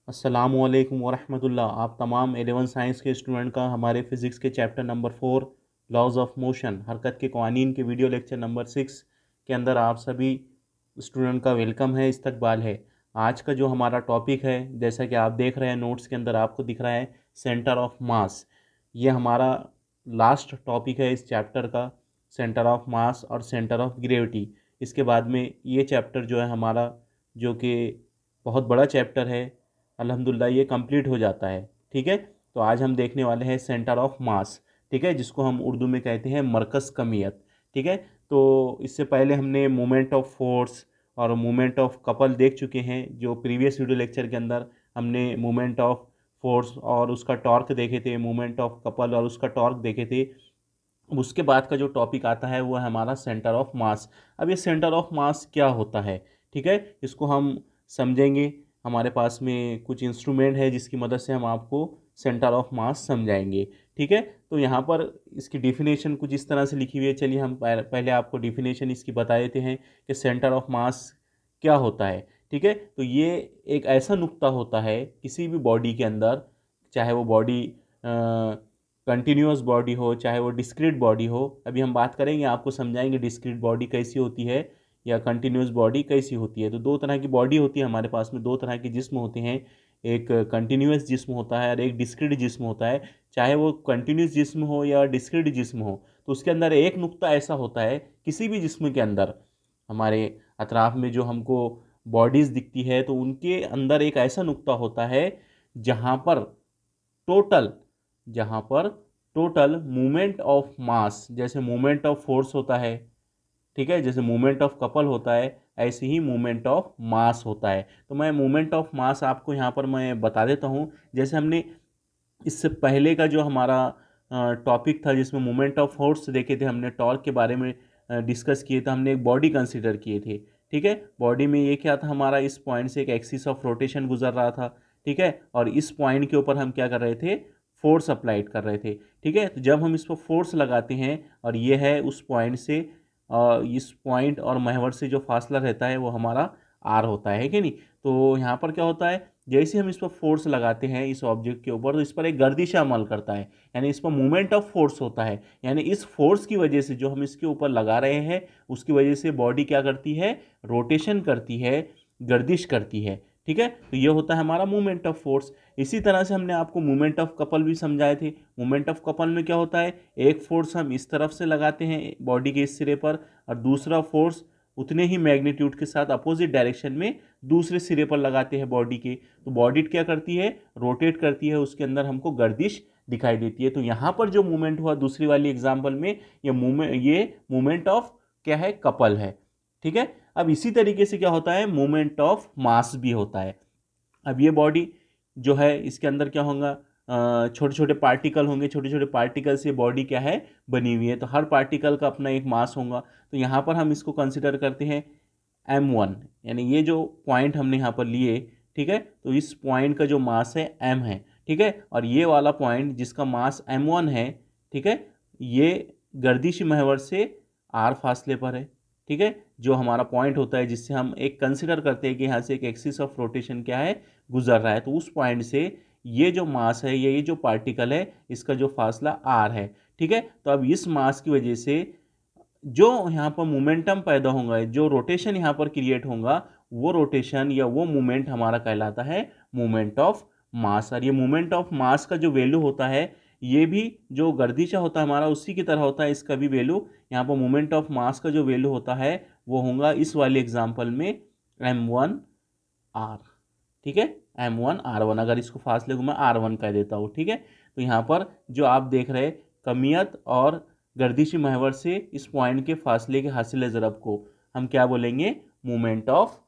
अस्सलामुअलैकुम वरहमतुल्लाह। आप तमाम 11 साइंस के स्टूडेंट का हमारे फिज़िक्स के chapter number 4 laws of motion हरकत के कवानीन के वीडियो लेक्चर नंबर 6 के अंदर आप सभी स्टूडेंट का वेलकम है, इस्तकबाल है। आज का जो हमारा टॉपिक है, जैसा कि आप देख रहे हैं नोट्स के अंदर आपको दिख रहा है, सेंटर ऑफ मास। ये हमारा लास्ट टॉपिक है इस चैप्टर का, सेंटर ऑफ मास और सेंटर ऑफ ग्रेविटी। इसके बाद में ये चैप्टर जो है हमारा, जो कि बहुत बड़ा चैप्टर है, अल्हम्दुलिल्लाह ये कंप्लीट हो जाता है। ठीक है, तो आज हम देखने वाले हैं सेंटर ऑफ मास। ठीक है, जिसको हम उर्दू में कहते हैं मरकज़ कमियत। ठीक है, तो इससे पहले हमने मोमेंट ऑफ फोर्स और मोमेंट ऑफ कपल देख चुके हैं। जो प्रीवियस वीडियो लेक्चर के अंदर हमने मोमेंट ऑफ फोर्स और उसका टॉर्क देखे थे, मोमेंट ऑफ कपल और उसका टॉर्क देखे थे। उसके बाद का जो टॉपिक आता है वो है हमारा सेंटर ऑफ मास। अब ये सेंटर ऑफ मास क्या होता है, ठीक है, इसको हम समझेंगे। हमारे पास में कुछ इंस्ट्रूमेंट है जिसकी मदद से हम आपको सेंटर ऑफ मास समझाएंगे। ठीक है, तो यहाँ पर इसकी डिफिनेशन कुछ इस तरह से लिखी हुई है। चलिए हम पहले आपको डिफिनेशन इसकी बता देते हैं कि सेंटर ऑफ मास क्या होता है। ठीक है, तो ये एक ऐसा नुक्ता होता है किसी भी बॉडी के अंदर, चाहे वो बॉडी कंटिन्यूअस बॉडी हो, चाहे वो डिस्क्रीट बॉडी हो। अभी हम बात करेंगे, आपको समझाएंगे डिस्क्रीट बॉडी कैसी होती है या कंटिन्यूअस बॉडी कैसी होती है। तो दो तरह की बॉडी होती है हमारे पास में, दो तरह के जिस्म होते हैं। एक कंटिन्यूअस जिस्म होता है और एक डिस्क्रीट जिस्म होता है। चाहे वो कंटिन्यूअस जिस्म हो या डिस्क्रीट जिस्म हो, तो उसके अंदर एक नुक्ता ऐसा होता है किसी भी जिस्म के अंदर, हमारे अतराफ में जो हमको बॉडीज़ दिखती है, तो उनके अंदर एक ऐसा नुक्ता होता है जहाँ पर टोटल जहाँ पर टोटल मूवमेंट ऑफ मास, जैसे मूवमेंट ऑफ फोर्स होता है, ठीक है, जैसे मूवमेंट ऑफ कपल होता है, ऐसे ही मूवमेंट ऑफ मास होता है। तो मैं मूवमेंट ऑफ मास आपको यहाँ पर मैं बता देता हूँ। जैसे हमने इससे पहले का जो हमारा टॉपिक था जिसमें मूवमेंट ऑफ फोर्स देखे थे, हमने टॉर्क के बारे में डिस्कस किए थे, हमने एक बॉडी कंसिडर किए थे। ठीक है, बॉडी में ये क्या था, हमारा इस पॉइंट से एक एक्सिस ऑफ रोटेशन गुजर रहा था। ठीक है, और इस पॉइंट के ऊपर हम क्या कर रहे थे, फोर्स अप्लाइड कर रहे थे। ठीक है, तो जब हम इस पर फोर्स लगाते हैं और ये है उस पॉइंट से, इस पॉइंट और महवर से जो फासला रहता है वो हमारा आर होता है कि नहीं। तो यहाँ पर क्या होता है, जैसे हम इस पर फोर्स लगाते हैं इस ऑब्जेक्ट के ऊपर, तो इस पर एक गर्दिश अमल करता है, यानी इस पर मूवमेंट ऑफ फोर्स होता है। यानी इस फोर्स की वजह से जो हम इसके ऊपर लगा रहे हैं, उसकी वजह से बॉडी क्या करती है, रोटेशन करती है, गर्दिश करती है। ठीक है, तो ये होता है हमारा मूवमेंट ऑफ फोर्स। इसी तरह से हमने आपको मूवमेंट ऑफ कपल भी समझाए थे। मूवमेंट ऑफ कपल में क्या होता है, एक फोर्स हम इस तरफ से लगाते हैं बॉडी के इस सिरे पर, और दूसरा फोर्स उतने ही मैग्नीट्यूड के साथ अपोजिट डायरेक्शन में दूसरे सिरे पर लगाते हैं बॉडी के। तो बॉडी क्या करती है, रोटेट करती है, उसके अंदर हमको गर्दिश दिखाई देती है। तो यहाँ पर जो मूवमेंट हुआ दूसरी वाली एग्जाम्पल में, ये मूवमेंट ऑफ क्या है, कपल है। ठीक है, अब इसी तरीके से क्या होता है, मूवमेंट ऑफ मास भी होता है। अब ये बॉडी जो है, इसके अंदर क्या होगा, छोटे छोटे पार्टिकल होंगे, छोटे छोटे पार्टिकल से बॉडी क्या है, बनी हुई है। तो हर पार्टिकल का अपना एक मास होगा। तो यहाँ पर हम इसको कंसिडर करते हैं m1, यानी ये जो पॉइंट हमने यहाँ पर लिए, ठीक है, तो इस पॉइंट का जो मास है m है। ठीक है, और ये वाला पॉइंट जिसका मास m1 है, ठीक है, ये गर्दिश महवर से r फासले पर है। ठीक है, जो हमारा पॉइंट होता है जिससे हम एक कंसिडर करते हैं कि यहाँ से एक एक्सिस ऑफ रोटेशन क्या है, गुजर रहा है, तो उस पॉइंट से ये जो मास है, ये जो पार्टिकल है, इसका जो फासला r है। ठीक है, तो अब इस मास की वजह से जो यहाँ पर मोमेंटम पैदा होगा, जो रोटेशन यहाँ पर क्रिएट होगा, वो रोटेशन या वो मूवमेंट हमारा कहलाता है मूवमेंट ऑफ मास। और ये मूवमेंट ऑफ मास का जो वैल्यू होता है, ये भी जो गर्दिशा होता है हमारा उसी की तरह होता है, इसका भी वैल्यू, यहाँ पर मूवमेंट ऑफ मास का जो वैल्यू होता है वो होगा इस वाले एग्जाम्पल में m1r। ठीक है, m1r1, अगर इसको फासले को मैं r1 कह देता हूँ। ठीक है, तो यहाँ पर जो आप देख रहे कमियत और गर्दिशी महवर से इस पॉइंट के फासले के हासिल ज़रब को हम क्या बोलेंगे, मूवमेंट ऑफ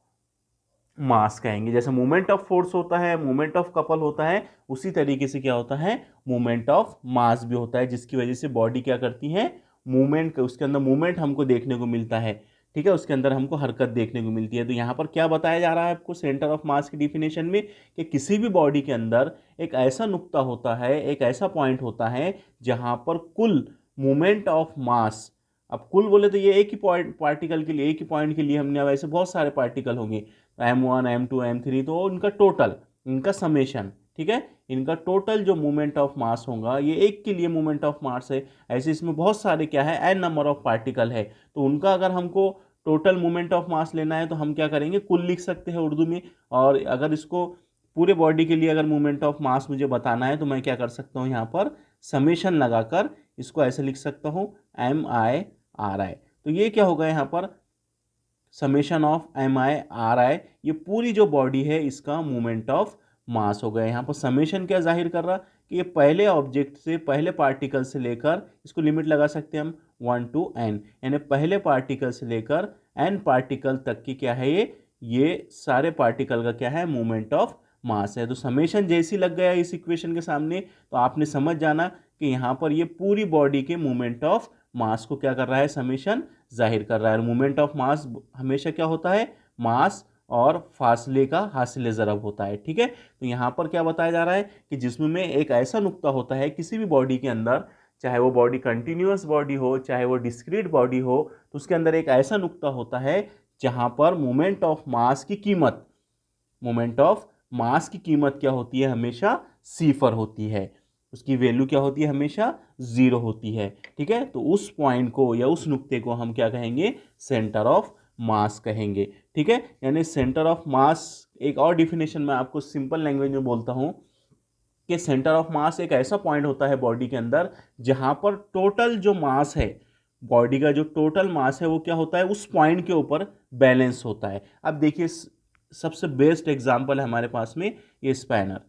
मास कहेंगे। जैसे मूवमेंट ऑफ फोर्स होता है, मूवमेंट ऑफ कपल होता है, उसी तरीके से क्या होता है, मूवमेंट ऑफ मास भी होता है, जिसकी वजह से बॉडी क्या करती है, मूवमेंट, उसके अंदर मूवमेंट हमको देखने को मिलता है। ठीक है, उसके अंदर हमको हरकत देखने को मिलती है। तो यहाँ पर क्या बताया जा रहा है आपको सेंटर ऑफ मास की डिफिनेशन में, कि किसी भी बॉडी के अंदर एक ऐसा नुक्ता होता है, एक ऐसा पॉइंट होता है जहाँ पर कुल मूवमेंट ऑफ मास, अब कुल बोले तो ये एक ही पॉइंट पार्टिकल के लिए, एक ही पॉइंट के लिए हमने, अब ऐसे बहुत सारे पार्टिकल होंगे, m1 m2 m3, तो उनका टोटल इनका समेशन, ठीक है, इनका टोटल जो मोमेंट ऑफ मास होगा, ये एक के लिए मोमेंट ऑफ मास है, ऐसे इसमें बहुत सारे क्या है एन नंबर ऑफ पार्टिकल है, तो उनका अगर हमको टोटल मोमेंट ऑफ मास लेना है तो हम क्या करेंगे, कुल लिख सकते हैं उर्दू में। और अगर इसको पूरे बॉडी के लिए अगर मोमेंट ऑफ मास मुझे बताना है तो मैं क्या कर सकता हूँ, यहाँ पर समेशन लगाकर इसको ऐसे लिख सकता हूँ MIRI। तो ये क्या होगा यहाँ पर समेशन ऑफ MIRI, ये पूरी जो बॉडी है इसका मोमेंट ऑफ मास हो गया। यहाँ पर समेशन क्या जाहिर कर रहा कि ये पहले ऑब्जेक्ट से, पहले पार्टिकल से लेकर, इसको लिमिट लगा सकते हैं हम 1 to n, यानी पहले पार्टिकल से लेकर n पार्टिकल तक की क्या है ये सारे पार्टिकल का क्या है मोमेंट ऑफ मास है। तो समेशन जैसी लग गया इस इक्वेशन के सामने तो आपने समझ जाना कि यहाँ पर ये पूरी बॉडी के मोमेंट ऑफ मास को क्या कर रहा है, समेशन जाहिर कर रहा है। मोमेंट ऑफ मास हमेशा क्या होता है, मास और फासले का हासिल ज़रब होता है, ठीक है। तो यहाँ पर क्या बताया जा रहा है कि जिस्म में एक ऐसा नुक्ता होता है किसी भी बॉडी के अंदर, चाहे वो बॉडी कंटिन्यूअस बॉडी हो चाहे वो डिस्क्रीट बॉडी हो, तो उसके अंदर एक ऐसा नुक्ता होता है जहाँ पर मोमेंट ऑफ मास की कीमत, मोमेंट ऑफ मास की कीमत क्या होती है, हमेशा सिफर होती है, उसकी वैल्यू क्या होती है, हमेशा जीरो होती है, ठीक है। तो उस पॉइंट को या उस नुक्ते को हम क्या कहेंगे, सेंटर ऑफ मास कहेंगे, ठीक है। यानी सेंटर ऑफ मास, एक और डिफिनेशन मैं आपको सिंपल लैंग्वेज में बोलता हूँ कि सेंटर ऑफ मास एक ऐसा पॉइंट होता है बॉडी के अंदर जहाँ पर टोटल जो मास है, बॉडी का जो टोटल मास है वो क्या होता है, उस पॉइंट के ऊपर बैलेंस होता है। अब देखिए सबसे बेस्ट एग्जांपल है हमारे पास में ये स्पैनर,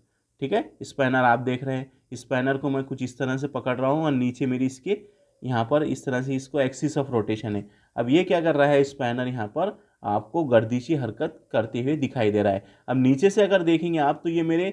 ठीक है। स्पैनर आप देख रहे हैं, स्पैनर को मैं कुछ इस तरह से पकड़ रहा हूँ और नीचे मेरी इसके यहाँ पर इस तरह से इसको एक्सिस ऑफ रोटेशन है। अब ये क्या कर रहा है स्पैनर, यहाँ पर आपको गर्दिशी हरकत करते हुए दिखाई दे रहा है। अब नीचे से अगर देखेंगे आप तो ये मेरे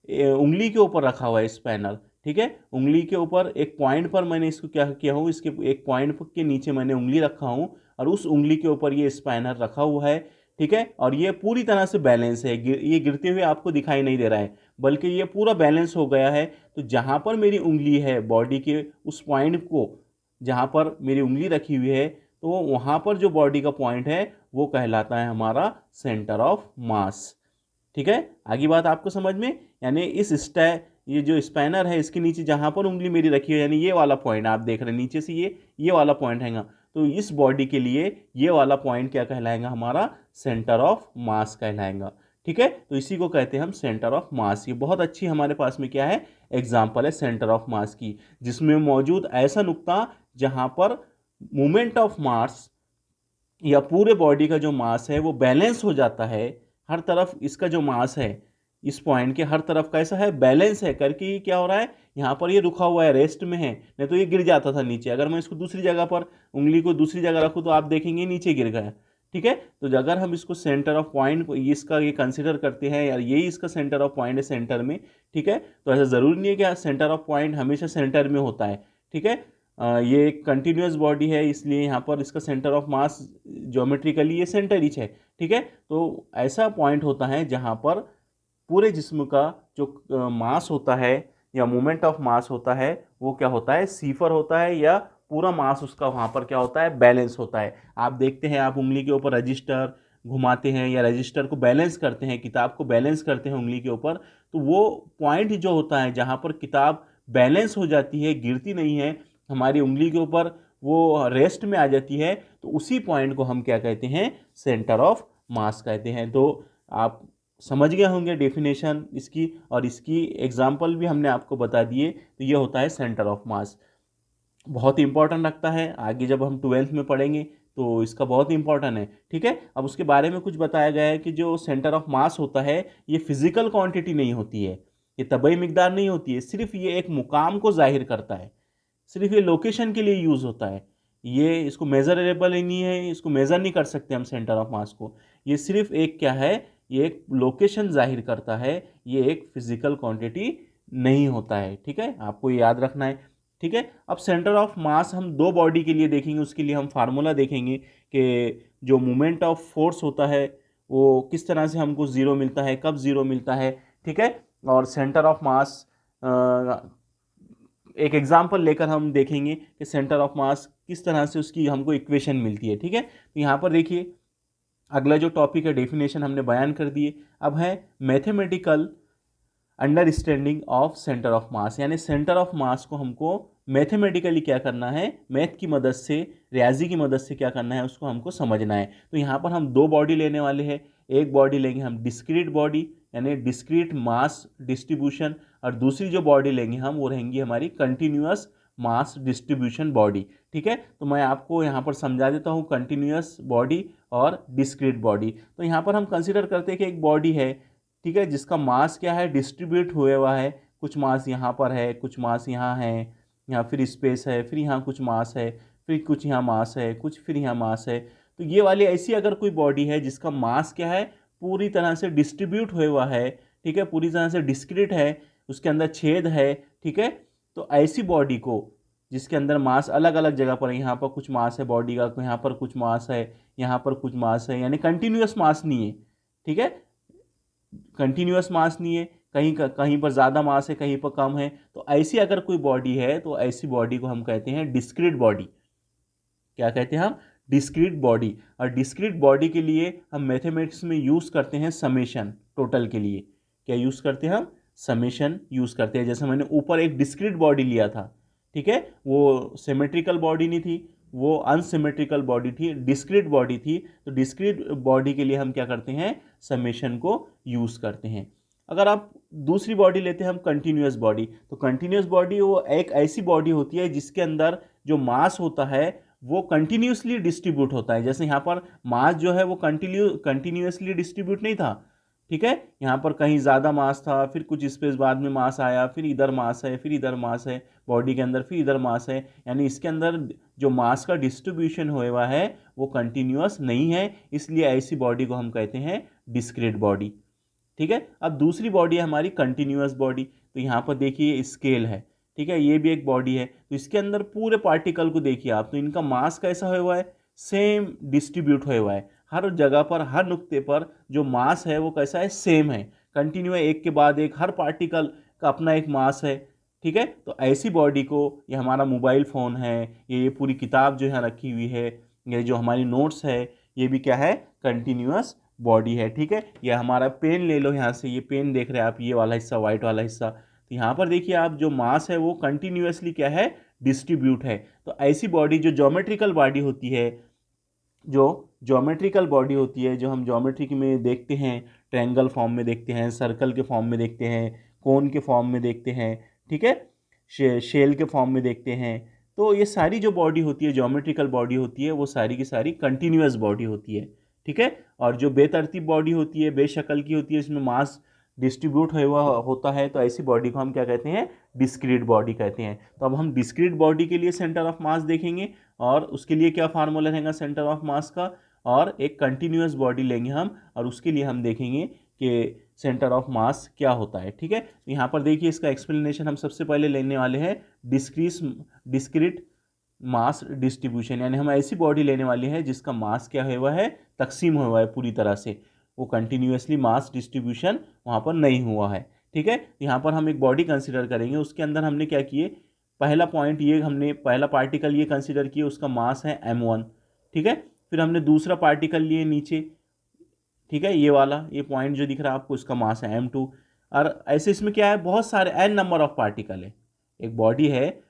उंगली के ऊपर रखा हुआ है स्पैनर, ठीक है। उंगली के ऊपर एक पॉइंट पर मैंने इसको क्या किया हूँ, इसके एक पॉइंट के नीचे मैंने उंगली रखा हूँ और उस उंगली के ऊपर ये स्पैनर रखा हुआ है, ठीक है। और ये पूरी तरह से बैलेंस है, ये गिरते हुए आपको दिखाई नहीं दे रहा है बल्कि ये पूरा बैलेंस हो गया है। तो जहाँ पर मेरी उंगली है बॉडी के उस पॉइंट को, जहाँ पर मेरी उंगली रखी हुई है, तो वहाँ पर जो बॉडी का पॉइंट है वो कहलाता है हमारा सेंटर ऑफ मास, ठीक है। आगे बात आपको समझ में, यानी ये जो स्पैनर है इसके नीचे जहाँ पर उंगली मेरी रखी है, यानी ये वाला पॉइंट आप देख रहे हैं नीचे से ये वाला पॉइंट हैगा, तो इस बॉडी के लिए ये वाला पॉइंट क्या कहलाएगा, हमारा सेंटर ऑफ मास कहलाएगा, ठीक है। तो इसी को कहते हैं हम सेंटर ऑफ मास। ये बहुत अच्छी हमारे पास में क्या है एग्जाम्पल है सेंटर ऑफ मास की, जिसमें मौजूद ऐसा नुक्ता जहाँ पर मोमेंट ऑफ मास या पूरे बॉडी का जो मास है वो बैलेंस हो जाता है, हर तरफ इसका जो मास है इस पॉइंट के हर तरफ कैसा है, बैलेंस है करके क्या हो रहा है, यहाँ पर ये रुका हुआ है, रेस्ट में है, नहीं तो ये गिर जाता था नीचे। अगर मैं इसको दूसरी जगह पर, उंगली को दूसरी जगह रखूँ तो आप देखेंगे नीचे गिर गया, ठीक है। तो अगर हम इसको सेंटर ऑफ पॉइंट इसका ये कंसिडर करते हैं यार यही इसका सेंटर ऑफ पॉइंट है सेंटर में, ठीक है। तो ऐसा ज़रूरी नहीं है कि सेंटर ऑफ पॉइंट हमेशा सेंटर में होता है, ठीक है। ये एक कंटिन्यूस बॉडी है इसलिए यहाँ पर इसका सेंटर ऑफ मास ज्योमेट्रिकली ये सेंटर ही है, ठीक है। तो ऐसा पॉइंट होता है जहाँ पर पूरे जिस्म का जो मास होता है या मोमेंट ऑफ मास होता है वो क्या होता है, सिफर होता है, या पूरा मास उसका वहाँ पर क्या होता है, बैलेंस होता है। आप देखते हैं, आप उंगली के ऊपर रजिस्टर घुमाते हैं या रजिस्टर को बैलेंस करते हैं, किताब को बैलेंस करते हैं उंगली के ऊपर, तो वो पॉइंट जो होता है जहाँ पर किताब बैलेंस हो जाती है, गिरती नहीं है, हमारी उंगली के ऊपर वो रेस्ट में आ जाती है, तो उसी पॉइंट को हम क्या कहते हैं, सेंटर ऑफ मास कहते हैं। तो आप समझ गए होंगे डेफिनेशन इसकी, और इसकी एग्जाम्पल भी हमने आपको बता दिए। तो ये होता है सेंटर ऑफ मास, बहुत ही इंपॉर्टेंट रखता है, आगे जब हम 12th में पढ़ेंगे तो इसका बहुत ही इंपॉर्टेंट है, ठीक है। अब उसके बारे में कुछ बताया गया है कि जो सेंटर ऑफ मास होता है ये फिजिकल क्वांटिटी नहीं होती है, ये तबई मिकदार नहीं होती है, सिर्फ ये एक मुकाम को जाहिर करता है, सिर्फ ये लोकेशन के लिए यूज़ होता है, ये इसको मेजरेबल ही नहीं है, इसको मेज़र नहीं कर सकते हम सेंटर ऑफ मास को, ये सिर्फ एक क्या है, ये एक लोकेशन जाहिर करता है, ये एक फिजिकल क्वांटिटी नहीं होता है, ठीक है। आपको ये याद रखना है, ठीक है। अब सेंटर ऑफ मास हम दो बॉडी के लिए देखेंगे, उसके लिए हम फार्मूला देखेंगे कि जो मोमेंट ऑफ फोर्स होता है वो किस तरह से हमको ज़ीरो मिलता है, कब ज़ीरो मिलता है, ठीक है। और सेंटर ऑफ मास एक एग्जांपल लेकर हम देखेंगे कि सेंटर ऑफ मास किस तरह से उसकी हमको इक्वेशन मिलती है, ठीक है। तो यहाँ पर देखिए अगला जो टॉपिक है डेफिनेशन हमने बयान कर दिए, अब है mathematical understanding of centre of मास, यानी सेंटर ऑफ मास को हमको मैथमेटिकली क्या करना है, मैथ की मदद से, रियाजी की मदद से क्या करना है, उसको हमको समझना है। तो यहाँ पर हम दो बॉडी लेने वाले हैं। एक बॉडी लेंगे हम डिस्क्रीट बॉडी, यानी डिस्क्रीट मास डिस्ट्रीब्यूशन, और दूसरी जो बॉडी लेंगे हम वो रहेंगी हमारी कंटिन्यूअस मास डिस्ट्रीब्यूशन बॉडी। ठीक है, तो मैं आपको यहाँ पर समझा देता हूँ कंटिन्यूअस बॉडी और डिस्क्रीट बॉडी। तो यहाँ पर हम कंसिडर करते हैं कि एक बॉडी है, ठीक है, जिसका मास क्या है, डिस्ट्रीब्यूट हुआ हुआ है। कुछ मास यहाँ पर है, कुछ मास यहाँ है, यहाँ फिर स्पेस है, फिर यहाँ कुछ मास है, फिर कुछ यहाँ मास है, कुछ फिर यहाँ मास है। तो ये वाली ऐसी अगर कोई बॉडी है जिसका मास क्या है, पूरी तरह से डिस्ट्रीब्यूट हुआ हुआ है, ठीक है, पूरी तरह से डिस्क्रीट है, उसके अंदर छेद है, ठीक है, तो ऐसी बॉडी को जिसके अंदर मास अलग अलग जगह पर है, यहाँ पर कुछ मास है बॉडी का, यहाँ पर कुछ मास है, यहाँ पर कुछ मास है, यानी कंटिन्यूअस मास नहीं है। ठीक है, कंटिन्यूअस मास नहीं है, कहीं पर ज़्यादा मास है, कहीं पर कम है। तो ऐसी अगर कोई बॉडी है तो ऐसी बॉडी को हम कहते हैं डिस्क्रीट बॉडी। क्या कहते हैं हम, डिस्क्रीट बॉडी। और डिस्क्रीट बॉडी के लिए हम मैथमेटिक्स में यूज़ करते हैं समेशन, टोटल के लिए क्या यूज़ करते हैं हम, समेशन यूज़ करते हैं। जैसे मैंने ऊपर एक डिस्क्रीट बॉडी लिया था, ठीक है, वो सिमेट्रिकल बॉडी नहीं थी, वो अनसिमेट्रिकल बॉडी थी, डिस्क्रीट बॉडी थी। तो डिस्क्रीट बॉडी के लिए हम क्या करते हैं, समेशन को यूज़ करते हैं। अगर आप दूसरी बॉडी लेते हैं हम कंटिन्यूअस बॉडी, तो कंटिन्यूअस बॉडी वो एक ऐसी बॉडी होती है जिसके अंदर जो मास होता है वो कंटिन्यूअसली डिस्ट्रीब्यूट होता है। जैसे यहाँ पर मास जो है वो कंटिन्यूअसली डिस्ट्रीब्यूट नहीं था, ठीक है, यहाँ पर कहीं ज़्यादा मास था, फिर कुछ स्पेस बाद में मास आया, फिर इधर मास है, फिर इधर मास है बॉडी के अंदर, फिर इधर मास है, यानी इसके अंदर जो मास का डिस्ट्रीब्यूशन हुआ है वो कंटिन्यूअस नहीं है, इसलिए ऐसी बॉडी को हम कहते हैं डिस्क्रीट बॉडी। ठीक है, अब दूसरी बॉडी है हमारी कंटिन्यूअस बॉडी। तो यहाँ पर देखिए स्केल है, ठीक है, ये भी एक बॉडी है। तो इसके अंदर पूरे पार्टिकल को देखिए आप, तो इनका मास कैसा हुआ है, सेम डिस्ट्रीब्यूट हुआ है, हर जगह पर, हर नुक्ते पर जो मास है वो कैसा है, सेम है, कंटिन्यू है, एक के बाद एक, हर पार्टिकल का अपना एक मास है। ठीक है, तो ऐसी बॉडी को, ये हमारा मोबाइल फ़ोन है, ये पूरी किताब जो है रखी हुई है, ये जो हमारी नोट्स है, ये भी क्या है, कंटिन्यूअस बॉडी है। ठीक है, ये हमारा पेन ले लो, यहाँ से ये पेन देख रहे हैं आप, ये वाला हिस्सा, वाइट वाला हिस्सा, तो यहाँ पर देखिए आप जो मास है वो कंटिन्यूअसली क्या है, डिस्ट्रीब्यूट है। तो ऐसी बॉडी जो ज्योमेट्रिकल बॉडी होती है, जो ज्योमेट्रिकल बॉडी होती है, जो हम ज्योमेट्री में देखते हैं, ट्रायंगल फॉर्म में देखते हैं, सर्कल के फॉर्म में देखते हैं, कोन के फॉर्म में देखते हैं, ठीक है, शेल के फॉर्म में देखते हैं। तो ये सारी जो बॉडी होती है, ज्योमेट्रिकल बॉडी होती है, वो सारी की सारी कंटिन्यूअस बॉडी होती है। ठीक है, और जो बेतरतीब बॉडी होती है, बेशक्ल की होती है, इसमें मास डिस्ट्रीब्यूट हुआ होता है, तो ऐसी बॉडी को हम क्या कहते हैं, डिस्क्रीट बॉडी कहते हैं। तो अब हम डिस्क्रीट बॉडी के लिए सेंटर ऑफ मास देखेंगे, और उसके लिए क्या फार्मूला रहेगा सेंटर ऑफ मास का, और एक कंटिन्यूअस बॉडी लेंगे हम, और उसके लिए हम देखेंगे कि सेंटर ऑफ मास क्या होता है। ठीक है, तो यहाँ पर देखिए इसका एक्सप्लेनेशन हम सबसे पहले लेने वाले हैं डिस्क्रीट मास डिस्ट्रीब्यूशन, यानी हम ऐसी बॉडी लेने वाली है जिसका मास क्या हुआ है, तकसीम हुआ है पूरी तरह से, वो कंटिन्यूअसली मास डिस्ट्रीब्यूशन वहाँ पर नहीं हुआ है। ठीक है, यहाँ पर हम एक बॉडी कंसिडर करेंगे, उसके अंदर हमने क्या किए, पहला पॉइंट ये, हमने पहला पार्टिकल ये कंसिडर किए, उसका मास है m1। ठीक है, फिर हमने दूसरा पार्टिकल लिए नीचे, ठीक है, ये वाला, ये पॉइंट जो दिख रहा है आपको, इसका मास है m2। और ऐसे इसमें क्या है, बहुत सारे n नंबर ऑफ पार्टिकल है। एक बॉडी है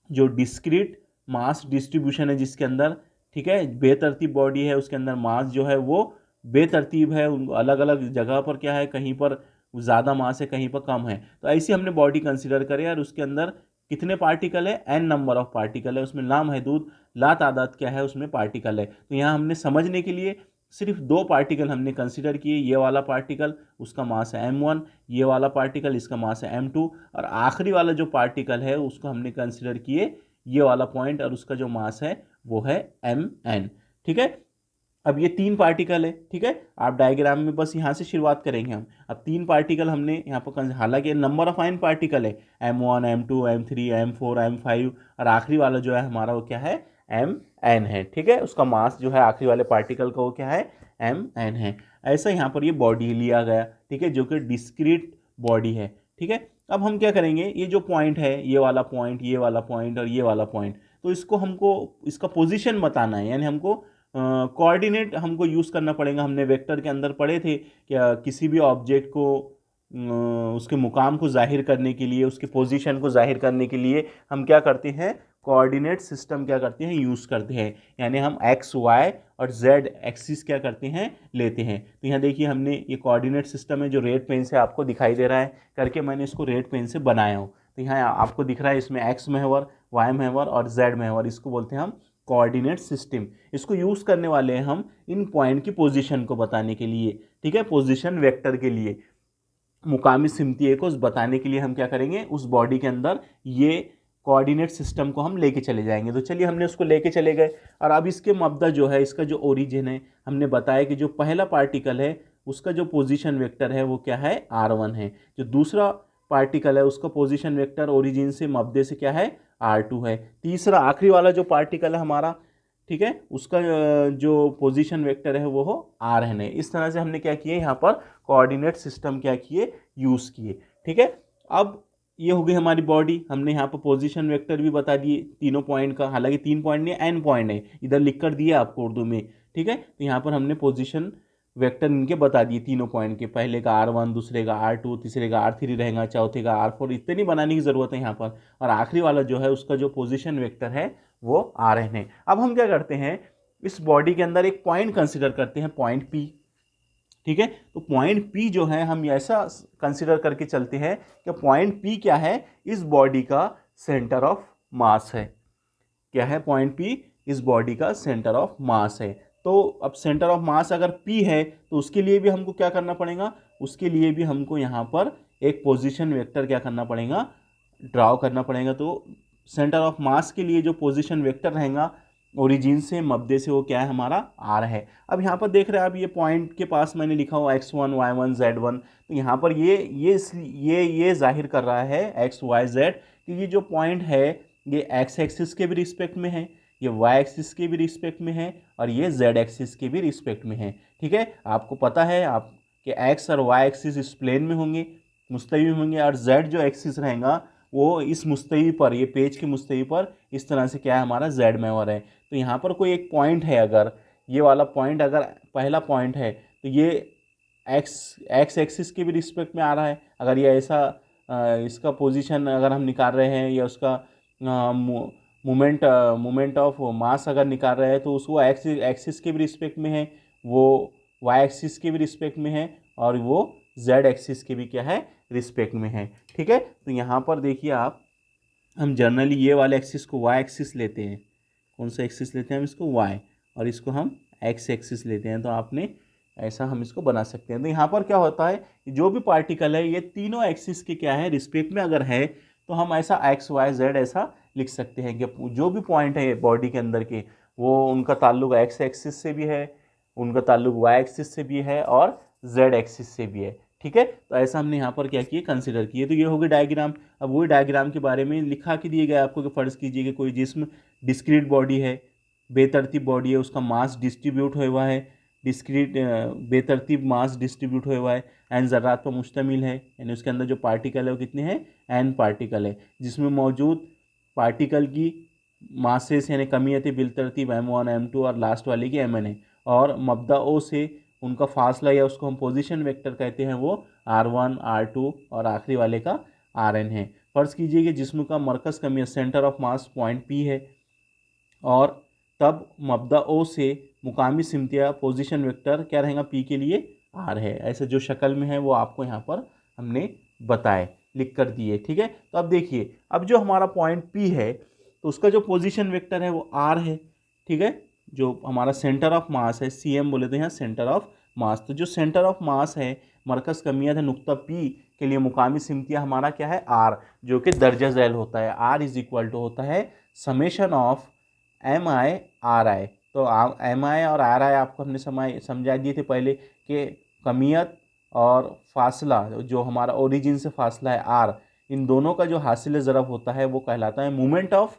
जो डिस्क्रीट मास डिस्ट्रीब्यूशन है जिसके अंदर, ठीक है, बेतरतीब बॉडी है, उसके अंदर मास जो है वो बेतरतीब है, उनको अलग अलग जगह पर क्या है, कहीं पर ज़्यादा मास है, कहीं पर कम है। तो ऐसी हमने बॉडी कंसिडर करें, और उसके अंदर कितने पार्टिकल है, n नंबर ऑफ पार्टिकल है, उसमें लामहदूद तादाद क्या है, उसमें पार्टिकल है। तो यहाँ हमने समझने के लिए सिर्फ दो पार्टिकल हमने कंसिडर किए, ये वाला पार्टिकल उसका मास है m1, ये वाला पार्टिकल इसका मास है m2, और आखिरी वाला जो पार्टिकल है उसको हमने कंसिडर किए, ये वाला पॉइंट, और उसका जो मास है वो है mn। ठीक है, अब ये तीन पार्टिकल है, ठीक है, आप डायग्राम में बस यहाँ से शुरुआत करेंगे हम। अब तीन पार्टिकल हमने यहाँ पर, हालांकि नंबर ऑफ आयन पार्टिकल है m1 m2 m3 m4 m5, और आखिरी वाला जो है हमारा वो क्या है, mn है। ठीक है, उसका मास जो है आखिरी वाले पार्टिकल का वो क्या है, mn है। ऐसा यहाँ पर ये बॉडी लिया गया, ठीक है, जो कि डिस्क्रीट बॉडी है। ठीक है, अब हम क्या करेंगे, ये जो पॉइंट है, ये वाला पॉइंट, ये वाला पॉइंट और ये वाला पॉइंट, तो इसको हमको इसका पोजीशन बताना है, यानी हमको कोऑर्डिनेट हमको यूज़ करना पड़ेगा। हमने वेक्टर के अंदर पढ़े थे कि किसी भी ऑब्जेक्ट को उसके मुकाम को जाहिर करने के लिए, उसके पोजीशन को जाहिर करने के लिए हम क्या करते हैं, कोऑर्डिनेट सिस्टम क्या करते हैं, यूज़ करते हैं। यानी हम एक्स वाई और जेड एक्सिस क्या करते हैं, लेते हैं। तो यहाँ देखिए हमने ये कोऑर्डिनेट सिस्टम है जो रेड पेन से आपको दिखाई दे रहा है करके, मैंने इसको रेड पेन से बनाया हूँ। तो यहाँ आपको दिख रहा है इसमें एक्स महवर, वाई महवर और जेड महवर, इसको बोलते हैं हम कोऑर्डिनेट सिस्टम। इसको यूज़ करने वाले हैं हम इन पॉइंट की पोजीशन को बताने के लिए, ठीक है, पोजीशन वेक्टर के लिए, मुकामी सिमतिये को बताने के लिए हम क्या करेंगे, उस बॉडी के अंदर ये कोऑर्डिनेट सिस्टम को हम लेके चले जाएंगे। तो चलिए हमने उसको लेके चले गए, और अब इसके मबदा जो है, इसका जो ओरिजिन है, हमने बताया कि जो पहला पार्टिकल है उसका जो पोजीशन वेक्टर है वो क्या है, R1 है। जो दूसरा पार्टिकल है उसका पोजीशन वेक्टर ओरिजिन से मबदे से क्या है, R2 है। तीसरा आखिरी वाला जो पार्टिकल है हमारा, ठीक है, उसका जो पोजीशन वेक्टर है वो हो Rn है। इस तरह से हमने क्या किए, यहाँ पर कोऑर्डिनेट सिस्टम क्या किए, यूज़ किए, ठीक है। अब ये हो गई हमारी बॉडी, हमने यहाँ पर पोजीशन वेक्टर भी बता दिए तीनों पॉइंट का, हालांकि 3 पॉइंट नहीं, n पॉइंट है, इधर लिख कर दिया आपको उर्दू में, ठीक है। तो यहाँ पर हमने पोजीशन वेक्टर इनके बता दिए तीनों पॉइंट के, पहले का R1, दूसरे का R2, तीसरे का R3 रहेगा, चौथे का R4, इतने नहीं बनाने की ज़रूरत है यहाँ पर। और आखिरी वाला जो है उसका जो पोजीशन वेक्टर है वो Rn है। अब हम क्या करते हैं, इस बॉडी के अंदर एक पॉइंट कंसिडर करते हैं, पॉइंट P, ठीक है। तो पॉइंट P जो है हम ऐसा कंसिडर करके चलते हैं कि पॉइंट P क्या है, इस बॉडी का सेंटर ऑफ मास है। क्या है पॉइंट P, इस बॉडी का सेंटर ऑफ मास है। तो अब सेंटर ऑफ मास अगर P है तो उसके लिए भी हमको क्या करना पड़ेगा, उसके लिए भी हमको यहाँ पर एक पोजीशन वेक्टर क्या करना पड़ेगा, ड्राउ करना पड़ेगा। तो सेंटर ऑफ मास के लिए जो पोजीशन वेक्टर रहेगा ओरिजिन से मबदे से, वो क्या है, हमारा R है। अब यहाँ पर देख रहे हैं आप, ये पॉइंट के पास मैंने लिखा हुआ x1 y1 z1, तो यहाँ पर ये जाहिर कर रहा है x y z कि ये जो पॉइंट है ये x एक्सिस के भी रिस्पेक्ट में है, ये y एक्सिस के भी रिस्पेक्ट में है, और ये z एक्सिस के भी रिस्पेक्ट में है, ठीक है। आपको पता है आप कि x और y एक्सिस इस प्लेन में होंगे, मुस्तवी में होंगे, और z जो एक्सिस रहेगा वो इस मुस्तवी पर, ये पेज की मुस्तवी पर इस तरह से क्या है, हमारा z महवर है। तो यहाँ पर कोई एक पॉइंट है, अगर ये वाला पॉइंट अगर पहला पॉइंट है तो ये एक्स एक्सिस के भी रिस्पेक्ट में आ रहा है। अगर ये ऐसा इसका पोजीशन अगर हम निकाल रहे हैं, या उसका मोमेंट ऑफ मास अगर निकाल रहे हैं, तो उसको एक्स एक्सिस के भी रिस्पेक्ट में है, वो वाई एक्सिस के भी रिस्पेक्ट में है, और वो जेड एक्सिस के भी क्या है, रिस्पेक्ट में है, ठीक है। तो यहाँ पर देखिए आप, हम जनरली ये वाले एक्सिस को वाई एक्सिस लेते हैं, कौन सा एक्सिस लेते हैं हम, इसको वाई, और इसको हम एक्स एक्सिस लेते हैं। तो आपने ऐसा हम इसको बना सकते हैं। तो यहाँ पर क्या होता है, जो भी पार्टिकल है ये तीनों एक्सिस के क्या है, रिस्पेक्ट में अगर है, तो हम ऐसा एक्स वाई जेड ऐसा लिख सकते हैं कि जो भी पॉइंट है बॉडी के अंदर के, वो उनका ताल्लुक एक्स एक्सिस से भी है, उनका ताल्लुक वाई एक्सिस से भी है, और जेड एक्सिस से भी है, ठीक है। तो ऐसा हमने यहाँ पर क्या किए, कंसिडर किए। तो ये हो गया डायग्राम। अब वही डायग्राम के बारे में लिखा के दिए गए आपको कि फर्ज कीजिए कि कोई जिस्म डिस्क्रीट बॉडी है, बेतरतीब बॉडी है, उसका मास डिस्ट्रीब्यूट हुआ है, डिस्क्रीट बेतरतीब मास डिस्ट्रीब्यूट हुआ है, एन ज़र्रात पर मुश्तमिल है, यानी उसके अंदर जो पार्टिकल है वो कितने हैं, एन पार्टिकल है, जिसमें मौजूद पार्टिकल की मासेस यानी कमियत बिलतरतीब M1 M2 और लास्ट वाले की Mn है, और मबदा ओ से उनका फासला, या उसको हम पोजीशन वेक्टर कहते हैं, वो R1 R2 और आखिरी वाले का Rn है। फर्ज कीजिए कि जिस्म का मरकज़ कमियत centre of mass point P है, और तब मबदा ओ से मुकामी सिमतिया पोजीशन वेक्टर क्या रहेगा, P के लिए R है। ऐसे जो शक्ल में है वो आपको यहाँ पर हमने बताए, लिख कर दिए, ठीक है। तो अब देखिए, अब जो हमारा पॉइंट P है तो उसका जो पोजीशन वेक्टर है वो R है, ठीक है। जो हमारा सेंटर ऑफ मास है, CM बोले थे यहाँ, सेंटर ऑफ मास। तो जो सेंटर ऑफ मास है, मरकज़ कमियत है नुक्ता P के लिए मुकामी सिमतिया हमारा क्या है, R, जो कि दर्जा झैल होता है। R इज इक्वल टू होता है समेशन ऑफ MI RI। तो MI और RI आपको हमने समझा दिए थे पहले कि कमियत और फासला, जो हमारा ओरिजिन से फासला है R, इन दोनों का जो हासिल ज़रब होता है वो कहलाता है मोमेंट ऑफ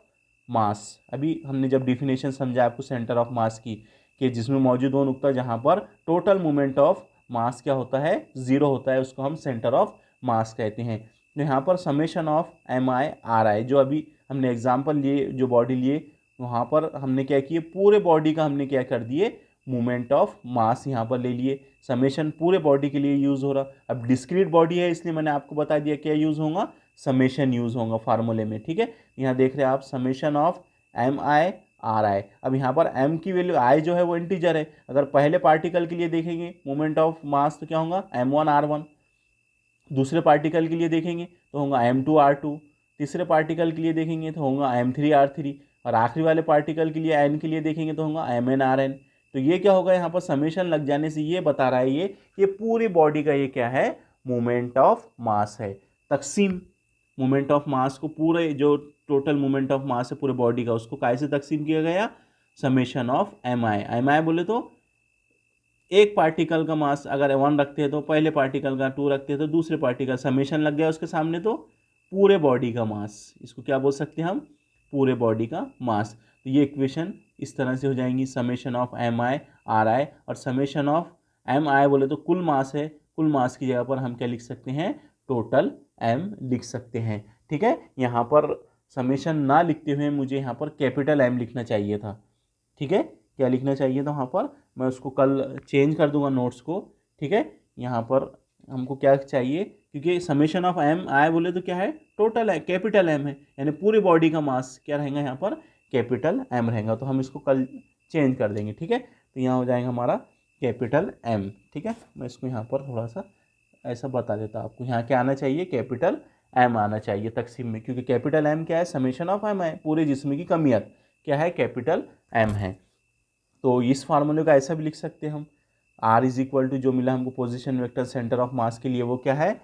मास। अभी हमने जब डिफिनेशन समझा आपको सेंटर ऑफ मास की, कि जिसमें मौजूद वो नुक्ता जहाँ पर टोटल मोमेंट ऑफ मास क्या होता है, ज़ीरो होता है, उसको हम सेंटर ऑफ मास कहते हैं। तो यहाँ पर समेशन ऑफ MI RI, जो अभी हमने एग्जाम्पल लिए, जो बॉडी लिए, वहाँ पर हमने क्या किए, पूरे बॉडी का हमने क्या कर दिए, मोमेंट ऑफ मास यहाँ पर ले लिए। समेशन पूरे बॉडी के लिए यूज़ हो रहा। अब डिस्क्रीट बॉडी है इसलिए मैंने आपको बता दिया क्या यूज़ होगा, समेशन यूज़ होगा फार्मूले में, ठीक है। यहाँ देख रहे हैं आप summation of M I R I. अब यहाँ पर m की वैल्यू i जो है वो इंटीजर है। अगर पहले पार्टिकल के लिए देखेंगे मोमेंट ऑफ मास तो क्या होगा m1r1, दूसरे पार्टिकल के लिए देखेंगे तो होगा m2r2, तीसरे पार्टिकल के लिए देखेंगे तो होगा m3r3, और आखिरी वाले पार्टिकल के लिए n के लिए देखेंगे तो होगा mnrn। तो ये क्या होगा, यहाँ पर समेशन लग जाने से ये बता रहा है ये पूरी बॉडी का ये क्या है, मोमेंट ऑफ मास है। तकसीम मोमेंट ऑफ मास को, पूरे जो टोटल मोमेंट ऑफ मास है पूरे बॉडी का, उसको कैसे तकसीम किया गया, समेशन ऑफ एम आई बोले तो एक पार्टिकल का मास अगर 1 रखते हैं तो पहले पार्टिकल का 2 रखते हैं तो दूसरे पार्टिकल, समेशन लग गया उसके सामने तो पूरे बॉडी का मास, इसको क्या बोल सकते हैं हम, पूरे बॉडी का मास। तो ये इक्वेशन इस तरह से हो जाएंगी, summation of M I R I, और समेशन ऑफ एम आई बोले तो कुल मास है, कुल मास की जगह पर हम क्या लिख सकते हैं, टोटल एम लिख सकते हैं, ठीक है। यहाँ पर समेशन ना लिखते हुए मुझे यहाँ पर कैपिटल एम लिखना चाहिए था, ठीक है। क्या लिखना चाहिए था वहाँ पर, मैं उसको कल चेंज कर दूंगा नोट्स को, ठीक है। यहाँ पर हमको क्या चाहिए, क्योंकि समेशन ऑफ एम आई बोले तो क्या है, टोटल है, कैपिटल एम है, यानी पूरी बॉडी का मास क्या रहेगा यहाँ पर, कैपिटल एम रहेगा। तो हम इसको कल चेंज कर देंगे, ठीक है। तो यहाँ हो जाएगा हमारा कैपिटल एम, ठीक है। मैं इसको यहाँ पर थोड़ा सा ऐसा बता देता आपको, यहाँ क्या आना चाहिए, कैपिटल एम आना चाहिए तकसीम में, क्योंकि कैपिटल एम क्या है, समेशन ऑफ एम है, पूरे जिस्म की कमियत क्या है, कैपिटल एम है। तो इस फार्मूले का ऐसा भी लिख सकते हैं हम, r इज इक्वल टू जो मिला हमको पोजीशन वेक्टर सेंटर ऑफ मास के लिए, वो क्या है,